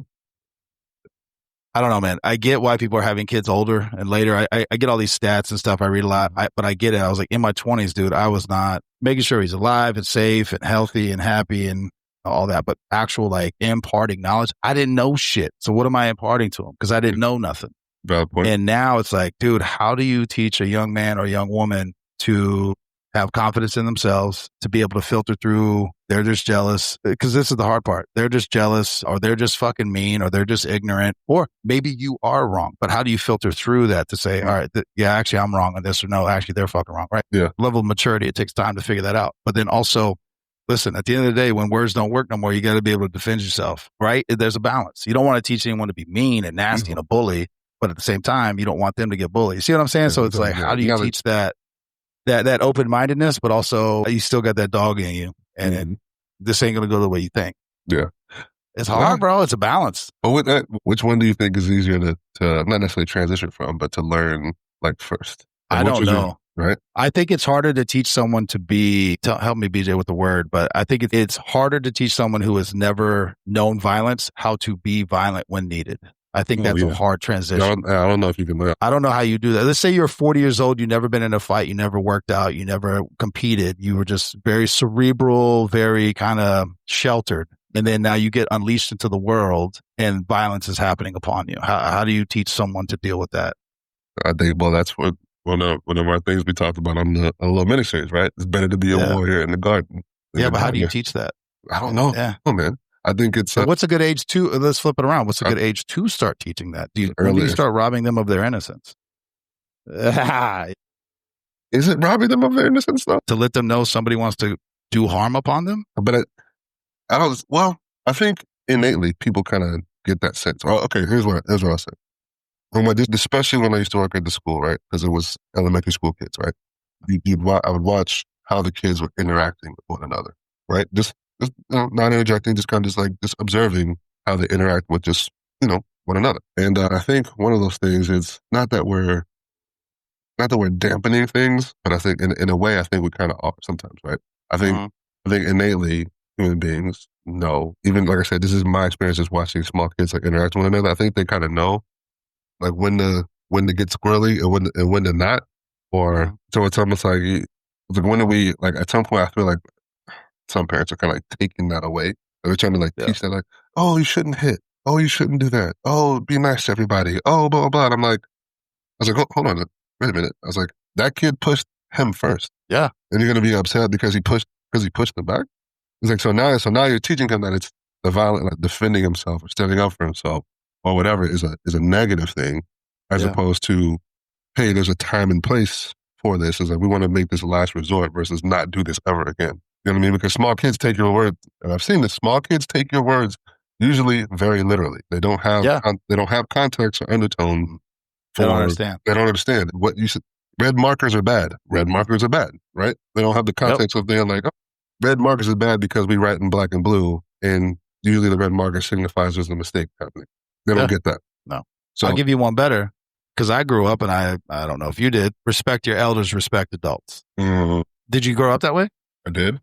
I don't know, man. I get why people are having kids older and later. I get all these stats and stuff. I read a lot, but I get it. I was like, in my 20s, dude, I was not making sure he's alive and safe and healthy and happy and all that. But actual like imparting knowledge, I didn't know shit. So what am I imparting to him? Because I didn't know nothing. Valid point. And now it's like, dude, how do you teach a young man or a young woman to have confidence in themselves, to be able to filter through, they're just jealous? Because this is the hard part. They're just jealous, or they're just fucking mean, or they're just ignorant, or maybe you are wrong. But how do you filter through that to say, all right, actually I'm wrong on this, or no, actually they're fucking wrong, right? Yeah. Level of maturity, it takes time to figure that out. But then also, listen, at the end of the day, when words don't work no more, you got to be able to defend yourself, right? There's a balance. You don't want to teach anyone to be mean and nasty and a bully. But at the same time, you don't want them to get bullied. You see what I'm saying? So it's like, how do you teach that open-mindedness, but also you still got that dog in you, and this ain't going to go the way you think. Yeah. It's hard, bro. It's a balance. But with that, which one do you think is easier to not necessarily transition from, but to learn like first? I don't know. Right? I think it's harder to teach someone to be, help me, BJ, with the word, but I think it's harder to teach someone who has never known violence how to be violent when needed. I think that's a hard transition. I don't know if you can learn. I don't know how you do that. Let's say you're 40 years old. You've never been in a fight. You never worked out. You never competed. You were just very cerebral, very kind of sheltered. And then now you get unleashed into the world and violence is happening upon you. How do you teach someone to deal with that? I think, well, that's one of our things we talked about on a little mini-series, right? It's better to be a warrior in the garden. Yeah, but how do you teach that? I don't know. Yeah. Oh, man. I think it's... So what's a good age to... Let's flip it around. What's a good age to start teaching that? When do you start robbing them of their innocence? Is it robbing them of their innocence, though? To let them know somebody wants to do harm upon them? But I think innately people kind of get that sense. Oh, okay, here's what I'll say. Especially when I used to work at the school, right? Because it was elementary school kids, right? I would watch how the kids were interacting with one another, right? Just not interjecting, just kind of just observing how they interact with just, one another. And I think one of those things is not that we're dampening things, but I think in a way, I think we kind of are sometimes, right? I think, I think innately human beings know, even like I said, this is my experience just watching small kids like interact with one another. I think they kind of know like when to get squirrely and when to not, or so it's almost like when do we like at some point I feel like some parents are kind of like taking that away. They're trying to like teach that like, oh, you shouldn't hit, oh, you shouldn't do that, oh, be nice to everybody, oh, blah blah blah. And I'm like, I was like, hold on, wait a minute. I was like, that kid pushed him first, Yeah. and you're gonna be upset because he pushed him back. It's like so now you're teaching him that it's the violent like defending himself or standing up for himself or whatever is a negative thing, as opposed to, hey, there's a time and place for this. It's like we want to make this a last resort versus not do this ever again. You know what I mean? Because small kids take your words, and I've seen this. Small kids take your words usually very literally. They don't have they don't have context or undertone. They don't understand. They don't understand what you said. Red markers are bad. Red markers are bad, right? They don't have the context of being like, oh, red markers is bad because we write in black and blue, and usually the red marker signifies there's a mistake happening. They don't get that. No. So I'll give you one better, because I grew up, and I don't know if you did, respect your elders, respect adults. Mm-hmm. Did you grow up that way? I did.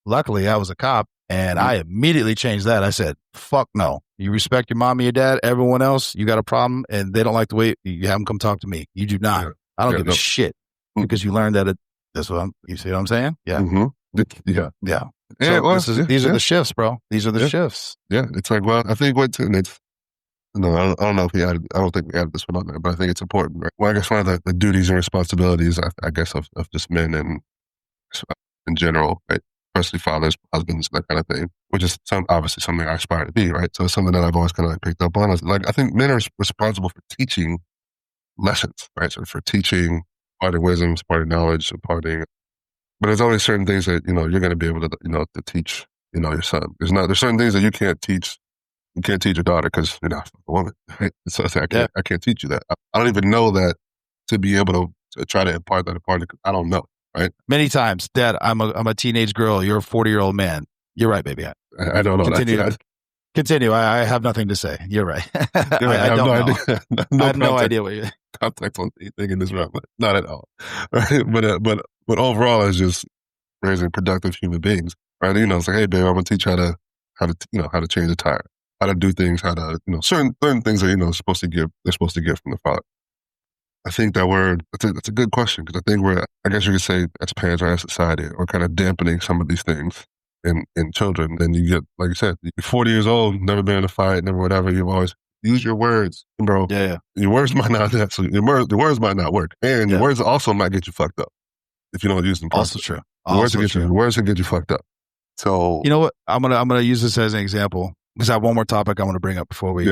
Luckily, I was a cop, and I immediately changed that. I said, fuck no. You respect your mom and your dad. Everyone else, you got a problem, and they don't like the way you have them come talk to me. You do not. Yeah. I don't give a shit, because you learned that you see what I'm saying? Yeah. Mm-hmm. Yeah. Yeah. So these are the shifts, bro. These are the shifts. Yeah. It's like, well, I think I don't know if I don't think we added this one on there, but I think it's important. Right? Well, I guess one of the duties and responsibilities, I guess, of just men and in general, right? Especially fathers, husbands, that kind of thing, which is obviously something I aspire to be, right? So it's something that I've always kind of like picked up on. I think men are responsible for teaching lessons, right? So for teaching, imparting wisdom, imparting knowledge, imparting. But there's always certain things that you're going to be able to to teach your son. There's certain things that you can't teach. You can't teach your daughter because you're not a woman, right? So I can't teach you that. I don't even know that to be able to try to impart that upon because I don't know. Right? Many times, Dad, I'm a teenage girl. You're a 40-year-old man. You're right, baby. I don't know. Continue. I have nothing to say. You're right. You're right. I don't know. Idea. I have no idea what you're context on anything in this room. Not at all. Right? But overall, it's just raising productive human beings. Right? It's like, hey, babe, I'm gonna teach how to change a tire, how to do things, how to certain things that they're supposed to get from the father. I think that's a good question because I think I guess you could say as parents or as society, we're kind of dampening some of these things in children. Then you get, like you said, you're 40 years old, never been in a fight, never whatever. You've always use your words, bro. Yeah. Your words might not your words might not work, and your words also might get you fucked up if you don't use them properly. Also true. Words can get you fucked up. So you know what? I'm gonna use this as an example because I have one more topic I want to bring up before we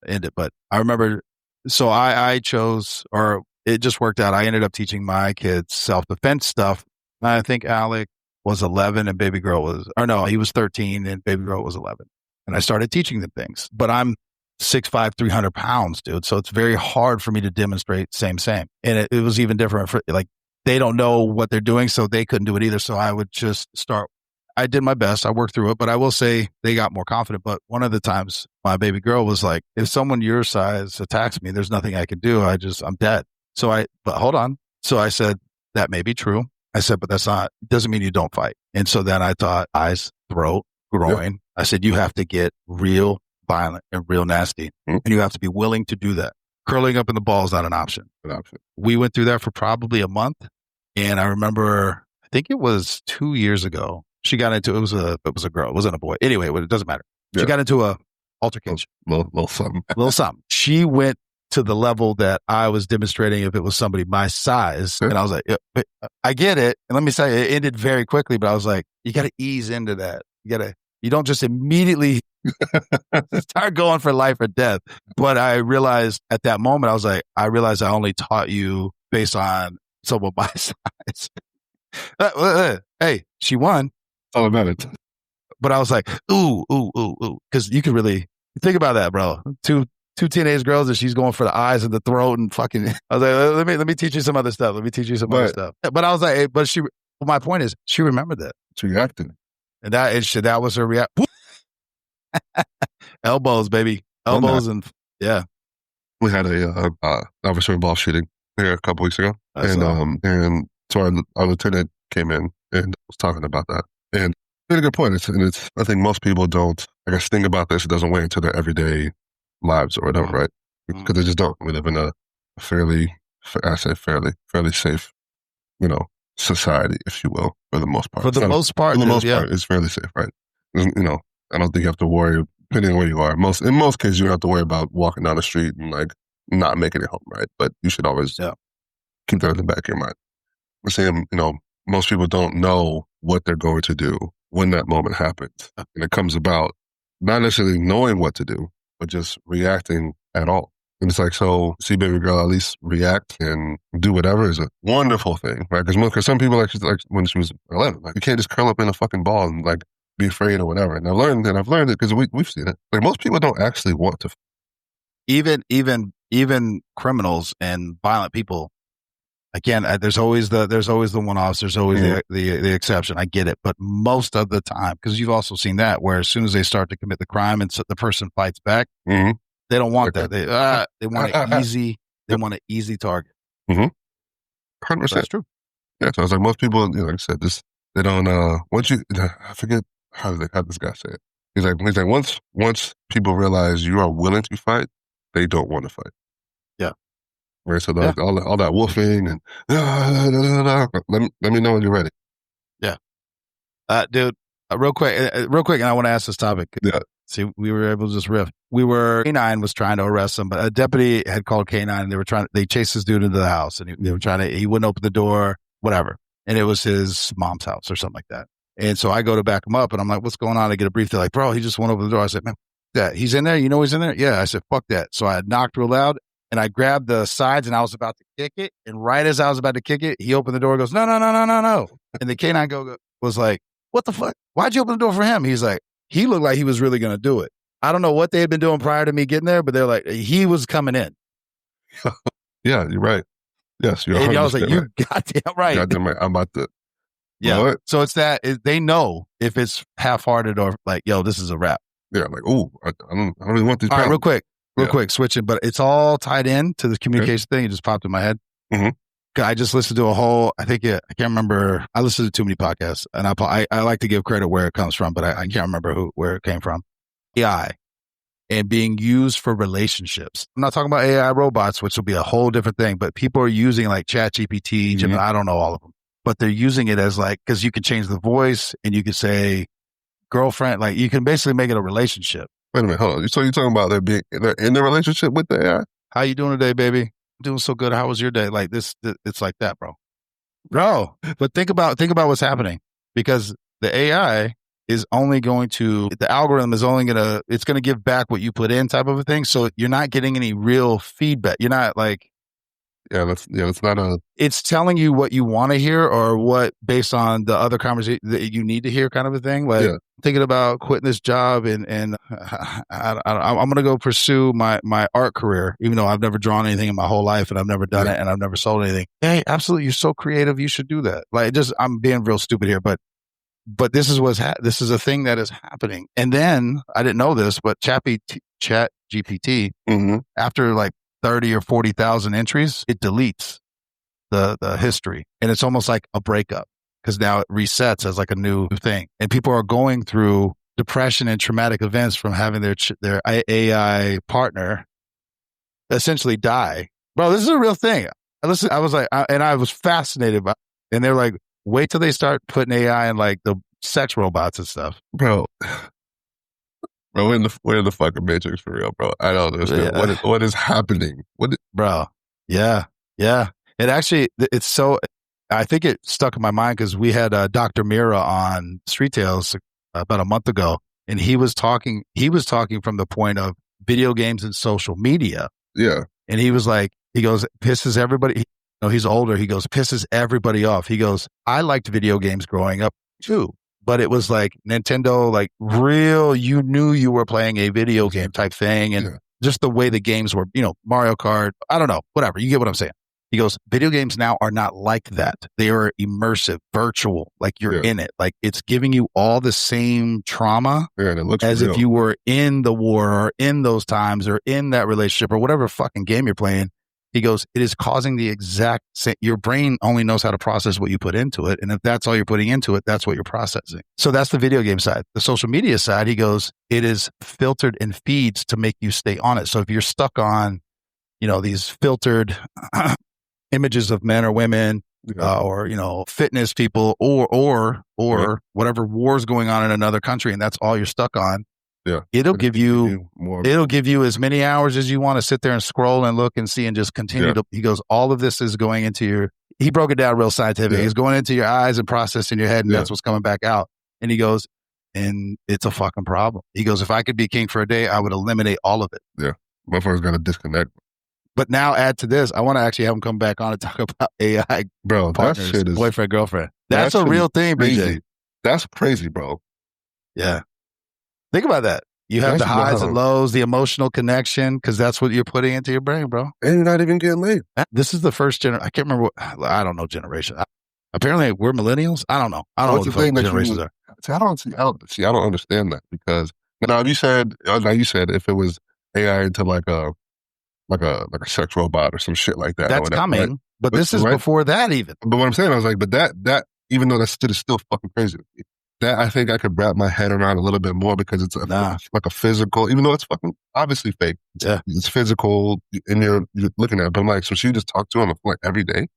end it. But I remember. So I chose, or it just worked out. I ended up teaching my kids self-defense stuff. I think Alec was 11 and baby girl he was 13 and baby girl was 11. And I started teaching them things. But I'm 6'5", 300 pounds, dude. So it's very hard for me to demonstrate same. And it was even different for, like, they don't know what they're doing, so they couldn't do it either. So I would just start. I did my best. I worked through it, but I will say they got more confident. But one of the times my baby girl was like, if someone your size attacks me, there's nothing I can do. I'm dead. But hold on. So I said, that may be true. I said, but doesn't mean you don't fight. And so then I thought eyes, throat, groin. Yep. I said, you have to get real violent and real nasty. Mm-hmm. And you have to be willing to do that. Curling up in the ball is not an option. We went through that for probably a month. And I remember, I think it was 2 years ago. She got into it was a girl. It wasn't a boy. Anyway, it doesn't matter. She got into a altercation. Little something. Little something. She went to the level that I was demonstrating if it was somebody my size. And I was like, I get it. And let me say, it ended very quickly, but I was like, you got to ease into that. You don't just immediately start going for life or death. But I realized at that moment, I realized I only taught you based on someone my size. Hey, she won. All about it. But I was like, ooh. Because you could really think about that, bro. two teenage girls and she's going for the eyes and the throat and fucking. I was like, let me teach you some other stuff. Let me teach you some other stuff. But I was like, my point is, she remembered that. She reacted, and that was her reaction. Elbows, baby, elbows, and yeah. We had a officer involved shooting here a couple weeks ago, and so our lieutenant came in and was talking about that, and he had a good point. It's I think most people don't, I guess, think about this. It doesn't wait into their everyday lives or whatever, right? Because they just don't. We live in a fairly safe, society, if you will, for the most part. For the most part, it's fairly safe, right? I don't think you have to worry, depending on where you are. In most cases, you don't have to worry about walking down the street and like not making it home, right? But you should always keep that in the back of your mind. We're saying, most people don't know what they're going to do when that moment happens. And it comes about not necessarily knowing what to do, but just reacting at all. And it's like, so see baby girl at least react and do whatever is a wonderful thing, right? Because some people, like when she was 11, like you can't just curl up in a fucking ball and like be afraid or whatever. And I've learned it because we've seen it. Like most people don't actually want to. Even criminals and violent people. Again, there's always the one-offs. There's always the exception. I get it, but most of the time, because you've also seen that, where as soon as they start to commit the crime and so the person fights back, they don't want that. They want an easy. They want an easy target. 100%. That's true. Yeah, so I was like, most people, like I said, they don't. Once you, I forget how this guy say it. He's like once people realize you are willing to fight, they don't want to fight. Yeah. Right. So all that woofing and let me know when you're ready. Yeah. Dude, real quick, and I want to ask this topic. Yeah. See, we were able to just riff. K9 was trying to arrest him, but a deputy had called K9 and they chased this dude into the house and he wouldn't open the door, whatever. And it was his mom's house or something like that. And so I go to back him up and I'm like, what's going on? I get a brief. They're like, bro, he just went open the door. I said, man, that he's in there. You know he's in there? Yeah. I said, fuck that. So I knocked real loud and I grabbed the sides and I was about to kick it. And right as I was about to kick it, he opened the door and goes, no. And the K9 was like, what the fuck? Why'd you open the door for him? He's like, he looked like he was really going to do it. I don't know what they had been doing prior to me getting there, but they're like, he was coming in. Yeah, you're right. Yes, you're 100% and I was like, you're right. goddamn right. Goddamn right. I'm about to. Yeah. What? So it's that they know if it's half-hearted or like, yo, this is a wrap. Yeah, like, ooh, I don't really want these. All right, real quick, switching, but it's all tied in to the communication thing. It just popped in my head. I just listened to I can't remember. I listened to too many podcasts, and I like to give credit where it comes from, but I can't remember where it came from. AI and being used for relationships. I'm not talking about AI robots, which will be a whole different thing, but people are using like ChatGPT, Gemini, I don't know all of them, but they're using it as like, because you can change the voice and you can say girlfriend, like you can basically make it a relationship. Wait a minute, hold on. So you're talking about they're in the relationship with the AI? How you doing today, baby? Doing so good. How was your day? Like this, it's like that, bro. But think about what's happening, because the AI is only the algorithm is only it's going to give back what you put in, type of a thing. So you're not getting any real feedback. You're not like, that's not it's telling you what you want to hear or what based on the other conversation that you need to hear, kind of a thing. Like thinking about quitting this job and I'm going to go pursue my art career, even though I've never drawn anything in my whole life and I've never done it and I've never sold anything. Hey, absolutely. You're so creative. You should do that. Like I'm being real stupid here, but this is this is a thing that is happening. And then I didn't know this, but Chat GPT, after like 30 or 40,000 entries, it deletes the history. And it's almost like a breakup, because now it resets as like a new thing. And people are going through depression and traumatic events from having their AI partner essentially die. Bro, this is a real thing. I was like, I was fascinated by it. And they're like, wait till they start putting AI in like the sex robots and stuff. Bro, we're in the fucking Matrix for real, bro. I don't understand what is happening. Bro, yeah. It actually, it's so. I think it stuck in my mind because we had Dr. Mira on Street Tales about a month ago, and he was talking from the point of video games and social media. Yeah, and he was like, he goes, pisses everybody. He's older. He goes, pisses everybody off. He goes, I liked video games growing up too, but it was like Nintendo, like real, you knew you were playing a video game type thing. And just the way the games were, Mario Kart, I don't know, whatever. You get what I'm saying. He goes, video games now are not like that. They are immersive, virtual, like you're in it. Like it's giving you all the same trauma and it looks as real. if you were in the war or in those times or in that relationship or whatever fucking game you're playing. He goes, it is causing the exact same. Your brain only knows how to process what you put into it. And if that's all you're putting into it, that's what you're processing. So that's the video game side. The social media side, he goes, it is filtered and feeds to make you stay on it. So if you're stuck on, these filtered images of men or women, or fitness people, or whatever war's going on in another country, and that's all you're stuck on. Yeah, it'll give you as many hours as you want to sit there and scroll and look and see and just continue to. He goes, all of this is going into your. He broke it down real scientific. He's going into your eyes and processing your head, and that's what's coming back out. And he goes, and it's a fucking problem. He goes, if I could be king for a day, I would eliminate all of it. Yeah, motherfucker's got to disconnect. But now add to this, I want to actually have him come back on and talk about AI. Bro, partners, that shit is boyfriend, girlfriend. That's a real thing, crazy. BJ. That's crazy, bro. Yeah. Think about that. You have the highs and lows, the emotional connection, because that's what you're putting into your brain, bro. And you're not even getting laid. This is the first generation. I can't remember I don't know generation. Apparently we're millennials. I don't know. I don't know what the fuck generations are. See, I don't understand that because you said if it was AI into like a sex robot or some shit like that. That's coming, right? But this is before that even. But what I'm saying, I was like, but that even though that is still fucking crazy. That I think I could wrap my head around a little bit more because it's like a physical, even though it's fucking obviously fake. It's physical, and you're looking at it. But I'm like, so she just talked to him like every day.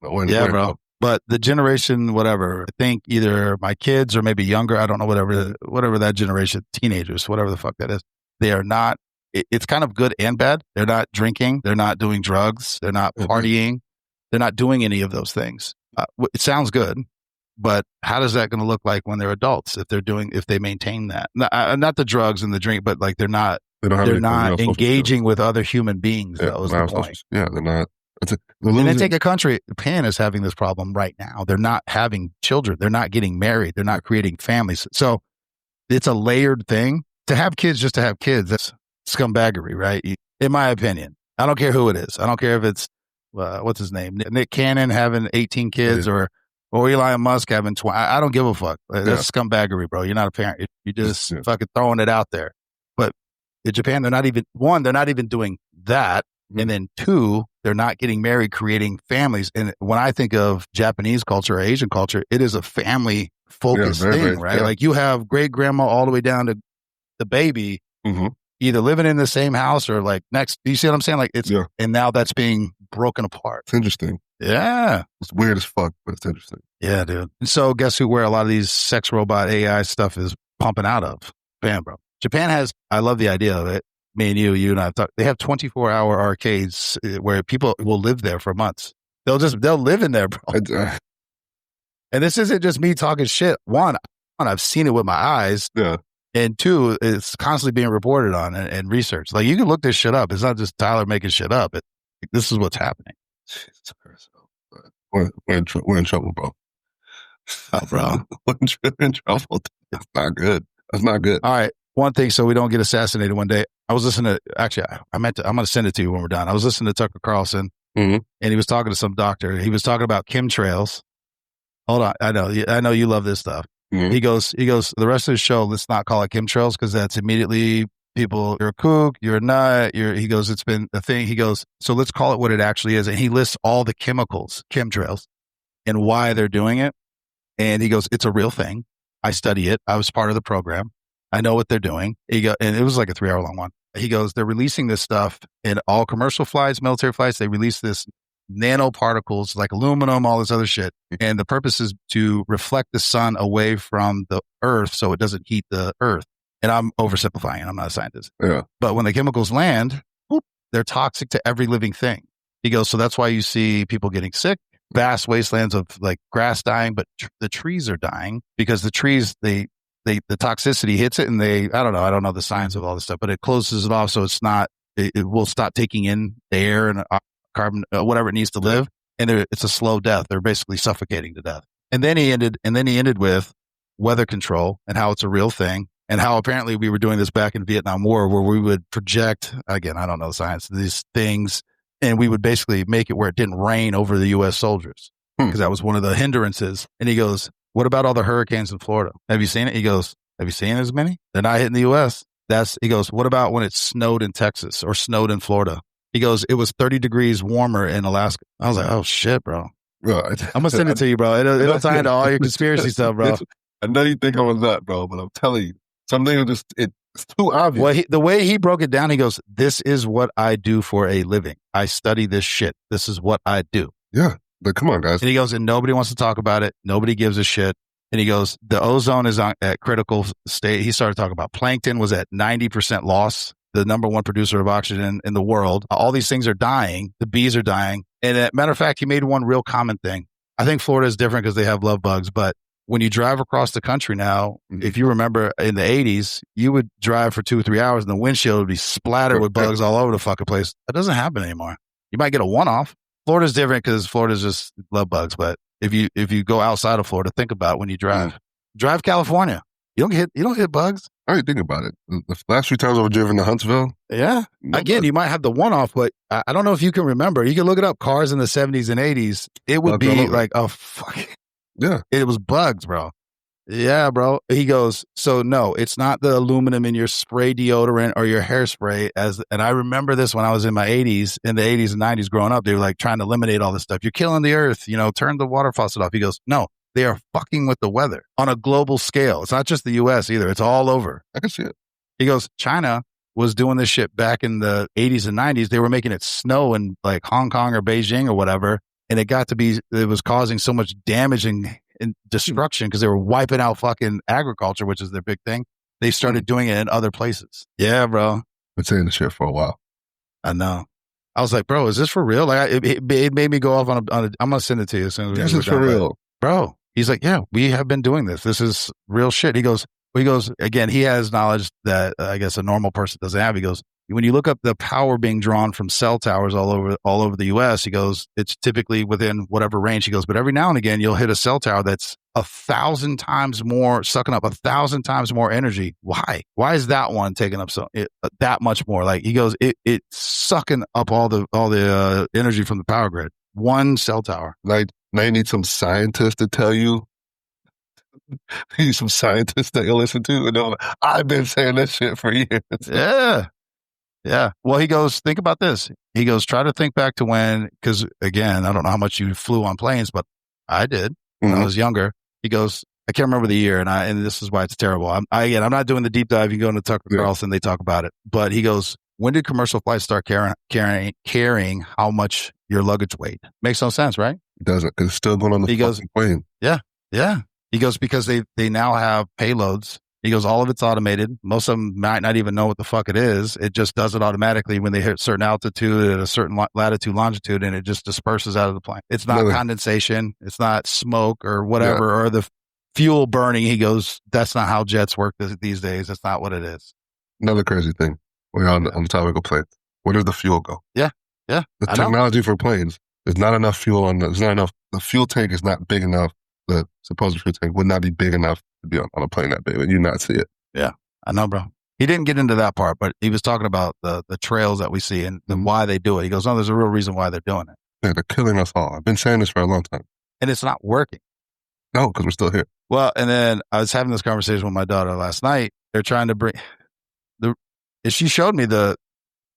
Bro. But the generation, whatever, I think either my kids or maybe younger, I don't know, whatever that generation, teenagers, whatever the fuck that is, they are not. It's kind of good and bad. They're not drinking. They're not doing drugs. They're not partying. They're not doing any of those things. It sounds good. But how is that going to look like when they're adults? If they maintain that, not the drugs and the drink, but like they're not engaging with other human beings. That was the point. Yeah, they're not. And then take a country. Japan is having this problem right now. They're not having children. They're not getting married. They're not creating families. So it's a layered thing. To have kids just to have kids, that's scumbaggery, right? In my opinion, I don't care who it is. I don't care if it's what's his name, Nick Cannon having 18 kids or Elon Musk having 20. I don't give a fuck. That's scumbaggery, bro. You're not a parent. You're just fucking throwing it out there. But in Japan, they're not even doing that. And then two, they're not getting married, creating families. And when I think of Japanese culture or Asian culture, it is a family focused thing, right? Yeah. Like you have great grandma all the way down to the baby, either living in the same house or like next. You see what I'm saying? Like and now that's being broken apart. It's interesting. Yeah. It's weird as fuck, but it's interesting. Yeah, dude. And so guess where a lot of these sex robot AI stuff is pumping out of? Japan, bro. Japan has, I love the idea of it. Me and you and I have talked, they have 24-hour arcades where people will live there for months. They'll live in there, bro. And this isn't just me talking shit. One, I've seen it with my eyes. Yeah. And two, it's constantly being reported on and researched. Like you can look this shit up. It's not just Tyler making shit up. This is what's happening. We're in trouble, bro. Oh, bro. We're in trouble. That's not good. That's not good. All right. One thing, so we don't get assassinated one day. I was listening to, actually, I'm going to send it to you when we're done. I was listening to Tucker Carlson, and he was talking to some doctor. He was talking about chemtrails. Hold on. I know you love this stuff. He goes, the rest of the show, let's not call it chemtrails because that's immediately people, you're a kook, you're a nut, he goes, it's been a thing. He goes, so let's call it what it actually is. And he lists all the chemicals, chemtrails, and why they're doing it. And he goes, it's a real thing. I study it. I was part of the program. I know what they're doing. And it was like a 3-hour long one. He goes, they're releasing this stuff in all commercial flights, military flights. They release this nanoparticles like aluminum, all this other shit. And the purpose is to reflect the sun away from the earth so it doesn't heat the earth. And I'm oversimplifying it. I'm not a scientist. Yeah. But when the chemicals land, they're toxic to every living thing. He goes, so that's why you see people getting sick, vast wastelands of like grass dying, but the trees are dying because the trees, the toxicity hits it and I don't know the science of all this stuff, but it closes it off. So it will stop taking in the air and carbon, whatever it needs to live. And it's a slow death. They're basically suffocating to death. And then he ended with weather control and how it's a real thing. and how apparently we were doing this back in Vietnam War, where we would project, again, I don't know science, these things, and we would basically make it where it didn't rain over the U.S. soldiers, because that was one of the hindrances. And he goes, what about all the hurricanes in Florida? Have you seen it? He goes, have you seen as many? They're not hitting the U.S. He goes, what about when it snowed in Texas or snowed in Florida? He goes, it was 30 degrees warmer in Alaska. I was like, oh shit, bro. I'm gonna send it to you, bro. It'll tie into all your conspiracy stuff, bro. I know you think I was that, bro, but I'm telling you, something it's too obvious. Well, the way he broke it down, he goes, this is what I do for a living. I study this shit. This is what I do. Yeah. But come on, guys. And he goes, and nobody wants to talk about it. Nobody gives a shit. And he goes, the ozone is at critical state. He started talking about plankton was at 90% loss, the number one producer of oxygen in the world. All these things are dying. The bees are dying. And matter of fact, he made one real common thing. I think Florida is different because they have love bugs. But when you drive across the country now, if you remember in the 80s, you would drive for 2 or 3 hours and the windshield would be splattered with bugs all over the fucking place. That doesn't happen anymore. You might get a one-off. Florida's different because Florida's just love bugs. But if you go outside of Florida, think about it when you drive. Drive California. You don't hit bugs. I didn't think about it. The last few times I've driven to Huntsville. Yeah. Again, you might have the one-off, but I don't know if you can remember. You can look it up. Cars in the 70s and 80s. It would be like a fucking... Yeah. It was bugs, bro. Yeah, bro. He goes, so no, it's not the aluminum in your spray deodorant or your hairspray. And I remember this when I was in the 80s and 90s growing up. They were like trying to eliminate all this stuff. You're killing the earth, turn the water faucet off. He goes, no, they are fucking with the weather on a global scale. It's not just the US either. It's all over. I can see it. He goes, China was doing this shit back in the 80s and 90s. They were making it snow in like Hong Kong or Beijing or whatever. And it was causing so much damage and destruction because they were wiping out fucking agriculture, which is their big thing. They started doing it in other places. Yeah, bro. Been saying this shit for a while. I know. I was like, bro, is this for real? Like, it made me go off on I'm going to send it to you as soon as this is for real. Bro, he's like, yeah, we have been doing this. This is real shit. He goes, again, he has knowledge that I guess a normal person doesn't have. He goes, when you look up the power being drawn from cell towers all over the U.S., he goes, it's typically within whatever range. He goes, but every now and again, you'll hit a cell tower that's 1,000 times more, sucking up 1,000 times more energy. Why? Why is that one taking up that much more? Like he goes, it's sucking up all the energy from the power grid. One cell tower. Like now you need some scientists to tell you. You need some scientists that you listen to. And I've been saying this shit for years. Yeah. Yeah. Well, he goes, think about this. He goes, try to think back to when, because again, I don't know how much you flew on planes, but I did when I was younger. He goes, I can't remember the year, and this is why it's terrible. I'm not doing the deep dive. You go into Tucker Carlson, they talk about it. But he goes, when did commercial flights start carrying how much your luggage weighed? Makes no sense, right? It doesn't, because it's still going on the plane. Yeah. Yeah. He goes, because they now have payloads. He goes, all of it's automated. Most of them might not even know what the fuck it is. It just does it automatically when they hit a certain altitude at a certain latitude, longitude, and it just disperses out of the plane. It's not condensation. It's not smoke or whatever, or the fuel burning. He goes, that's not how jets work these days. That's not what it is. Another crazy thing. We're on the topic of planes. Where does the fuel go? Yeah. Yeah. The technology for planes, there's not enough fuel there's not enough. The fuel tank is not big enough. The supposed fuel tank would not be big enough to be on a plane that big, and you not see it. Yeah, I know, bro. He didn't get into that part, but he was talking about the trails that we see and why they do it. He goes, no, there's a real reason why they're doing it. Yeah, they're killing us all. I've been saying this for a long time. And it's not working. No, because we're still here. Well, and then I was having this conversation with my daughter last night. They're trying to bring she showed me the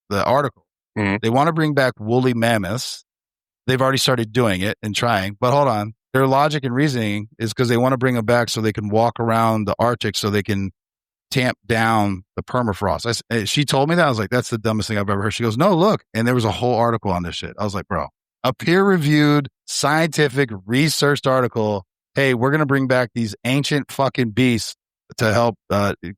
article. Mm-hmm. They want to bring back woolly mammoths. They've already started doing it and trying, but hold on. Their logic and reasoning is because they want to bring them back so they can walk around the Arctic so they can tamp down the permafrost. She told me that. I was like, that's the dumbest thing I've ever heard. She goes, no, look. And there was a whole article on this shit. I was like, bro, a peer-reviewed, scientific, researched article. Hey, we're going to bring back these ancient fucking beasts to help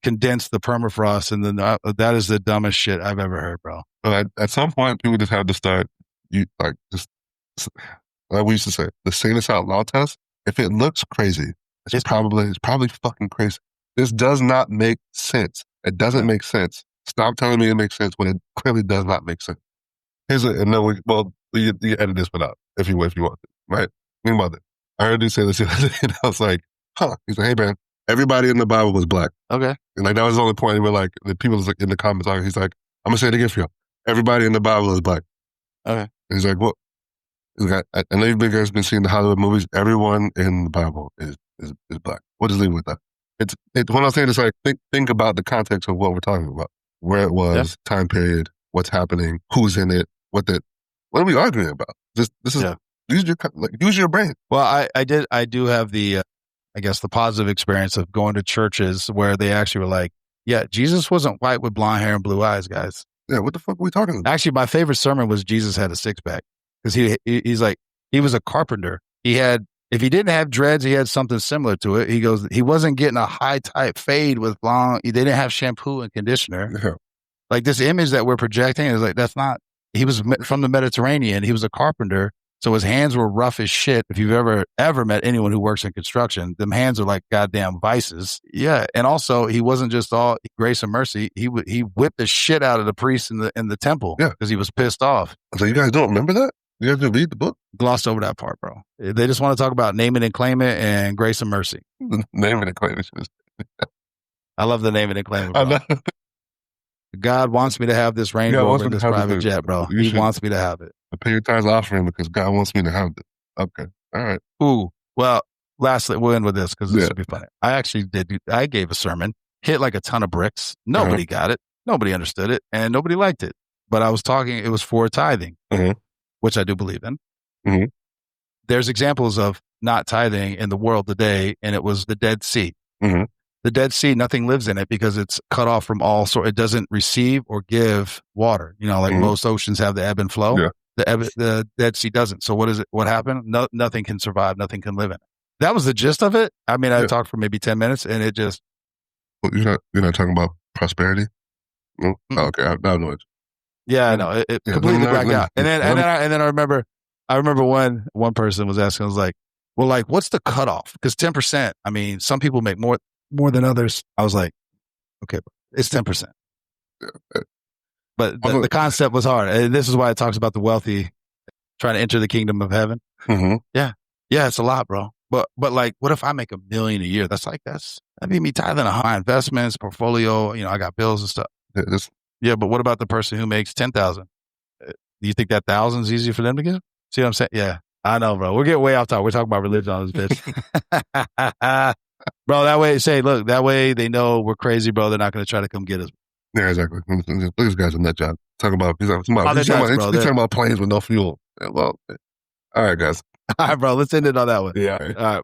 condense the permafrost. And then that is the dumbest shit I've ever heard, bro. But at some point, people just have to start, like we used to say, the say this out loud test. If it looks crazy, it's probably fucking crazy. This does not make sense. It doesn't make sense. Stop telling me it makes sense when it clearly does not make sense. You edit this one out if you want to, right? Meanwhile, I heard you say this the other day, and I was like, huh. He's like, hey man, Everybody in the Bible was black. Okay. And like that was the only point where like the people was like in the comments, he's like, I'm gonna say it again for you. Everybody in the Bible is black. Okay. And he's like, what? He's like, I know you guys been seeing the Hollywood movies. Everyone in the Bible is black. We'll just leave it with that. It's when I'm saying it's like think about the context of what we're talking about, where it was, time period, what's happening, who's in it, what are we arguing about? This is use your brain. Well, I do have the I guess the positive experience of going to churches where they actually were like, yeah, Jesus wasn't white with blonde hair and blue eyes, guys. Yeah, what the fuck are we talking about? Actually, my favorite sermon was Jesus had a six pack because he's like, he was a carpenter. If he didn't have dreads, he had something similar to it. He goes, he wasn't getting a high type fade with long. They didn't have shampoo and conditioner. Yeah. Like this image that we're projecting is like, that's not, he was from the Mediterranean. He was a carpenter. So his hands were rough as shit. If you've ever met anyone who works in construction, them hands are like goddamn vices. Yeah. And also he wasn't just all grace and mercy. He whipped the shit out of the priests in the temple. Yeah. Because he was pissed off. So you guys don't remember that? You guys didn't read the book? Glossed over that part, bro. They just want to talk about name it and claim it and grace and mercy. Name it and claim it. I love the name it and claim it, bro. God wants me to have this Range Rover, this private jet, bro. He wants me to have it. I pay your tithes offering because God wants me to have it. Okay. All right. Ooh. Well, lastly, we'll end with this because this will be funny. I actually I gave a sermon, hit like a ton of bricks. Nobody got it. Nobody understood it. And nobody liked it. But I was talking, it was for tithing, which I do believe in. There's examples of not tithing in the world today, and it was the Dead Sea. The Dead Sea, nothing lives in it because it's cut off from all sort. It doesn't receive or give water. You know, like most oceans have the ebb and flow. Yeah. The Dead Sea doesn't. So what is it? What happened? Nothing can survive. Nothing can live in it. That was the gist of it. I mean, I talked for maybe 10 minutes, and it just. Well, you're not talking about prosperity. No? Oh, okay, I know it. Yeah, I know it completely blacked out. And then I remember one person was asking, I was like, well, like, what's the cutoff? Because 10%. I mean, some people make more than others. I was like, okay, it's 10%. But the concept was hard. And this is why it talks about the wealthy trying to enter the kingdom of heaven. Yeah. Yeah, it's a lot, bro. But like, what if I make $1 million a year? That'd be me tithing on my investments, portfolio. You know, I got bills and stuff. Yeah, but what about the person who makes 10,000? Do you think that 1,000 is easy for them to give? See what I'm saying? Yeah, I know, bro. We're getting way off topic. We're talking about religion on this bitch. Bro, that way they know we're crazy, bro. They're not going to try to come get us. Yeah, exactly. Look at this guy's a nut job. Talking about he's talking about planes with no fuel. Yeah, well, all right, guys. All right, bro. Let's end it on that one. Yeah. All right.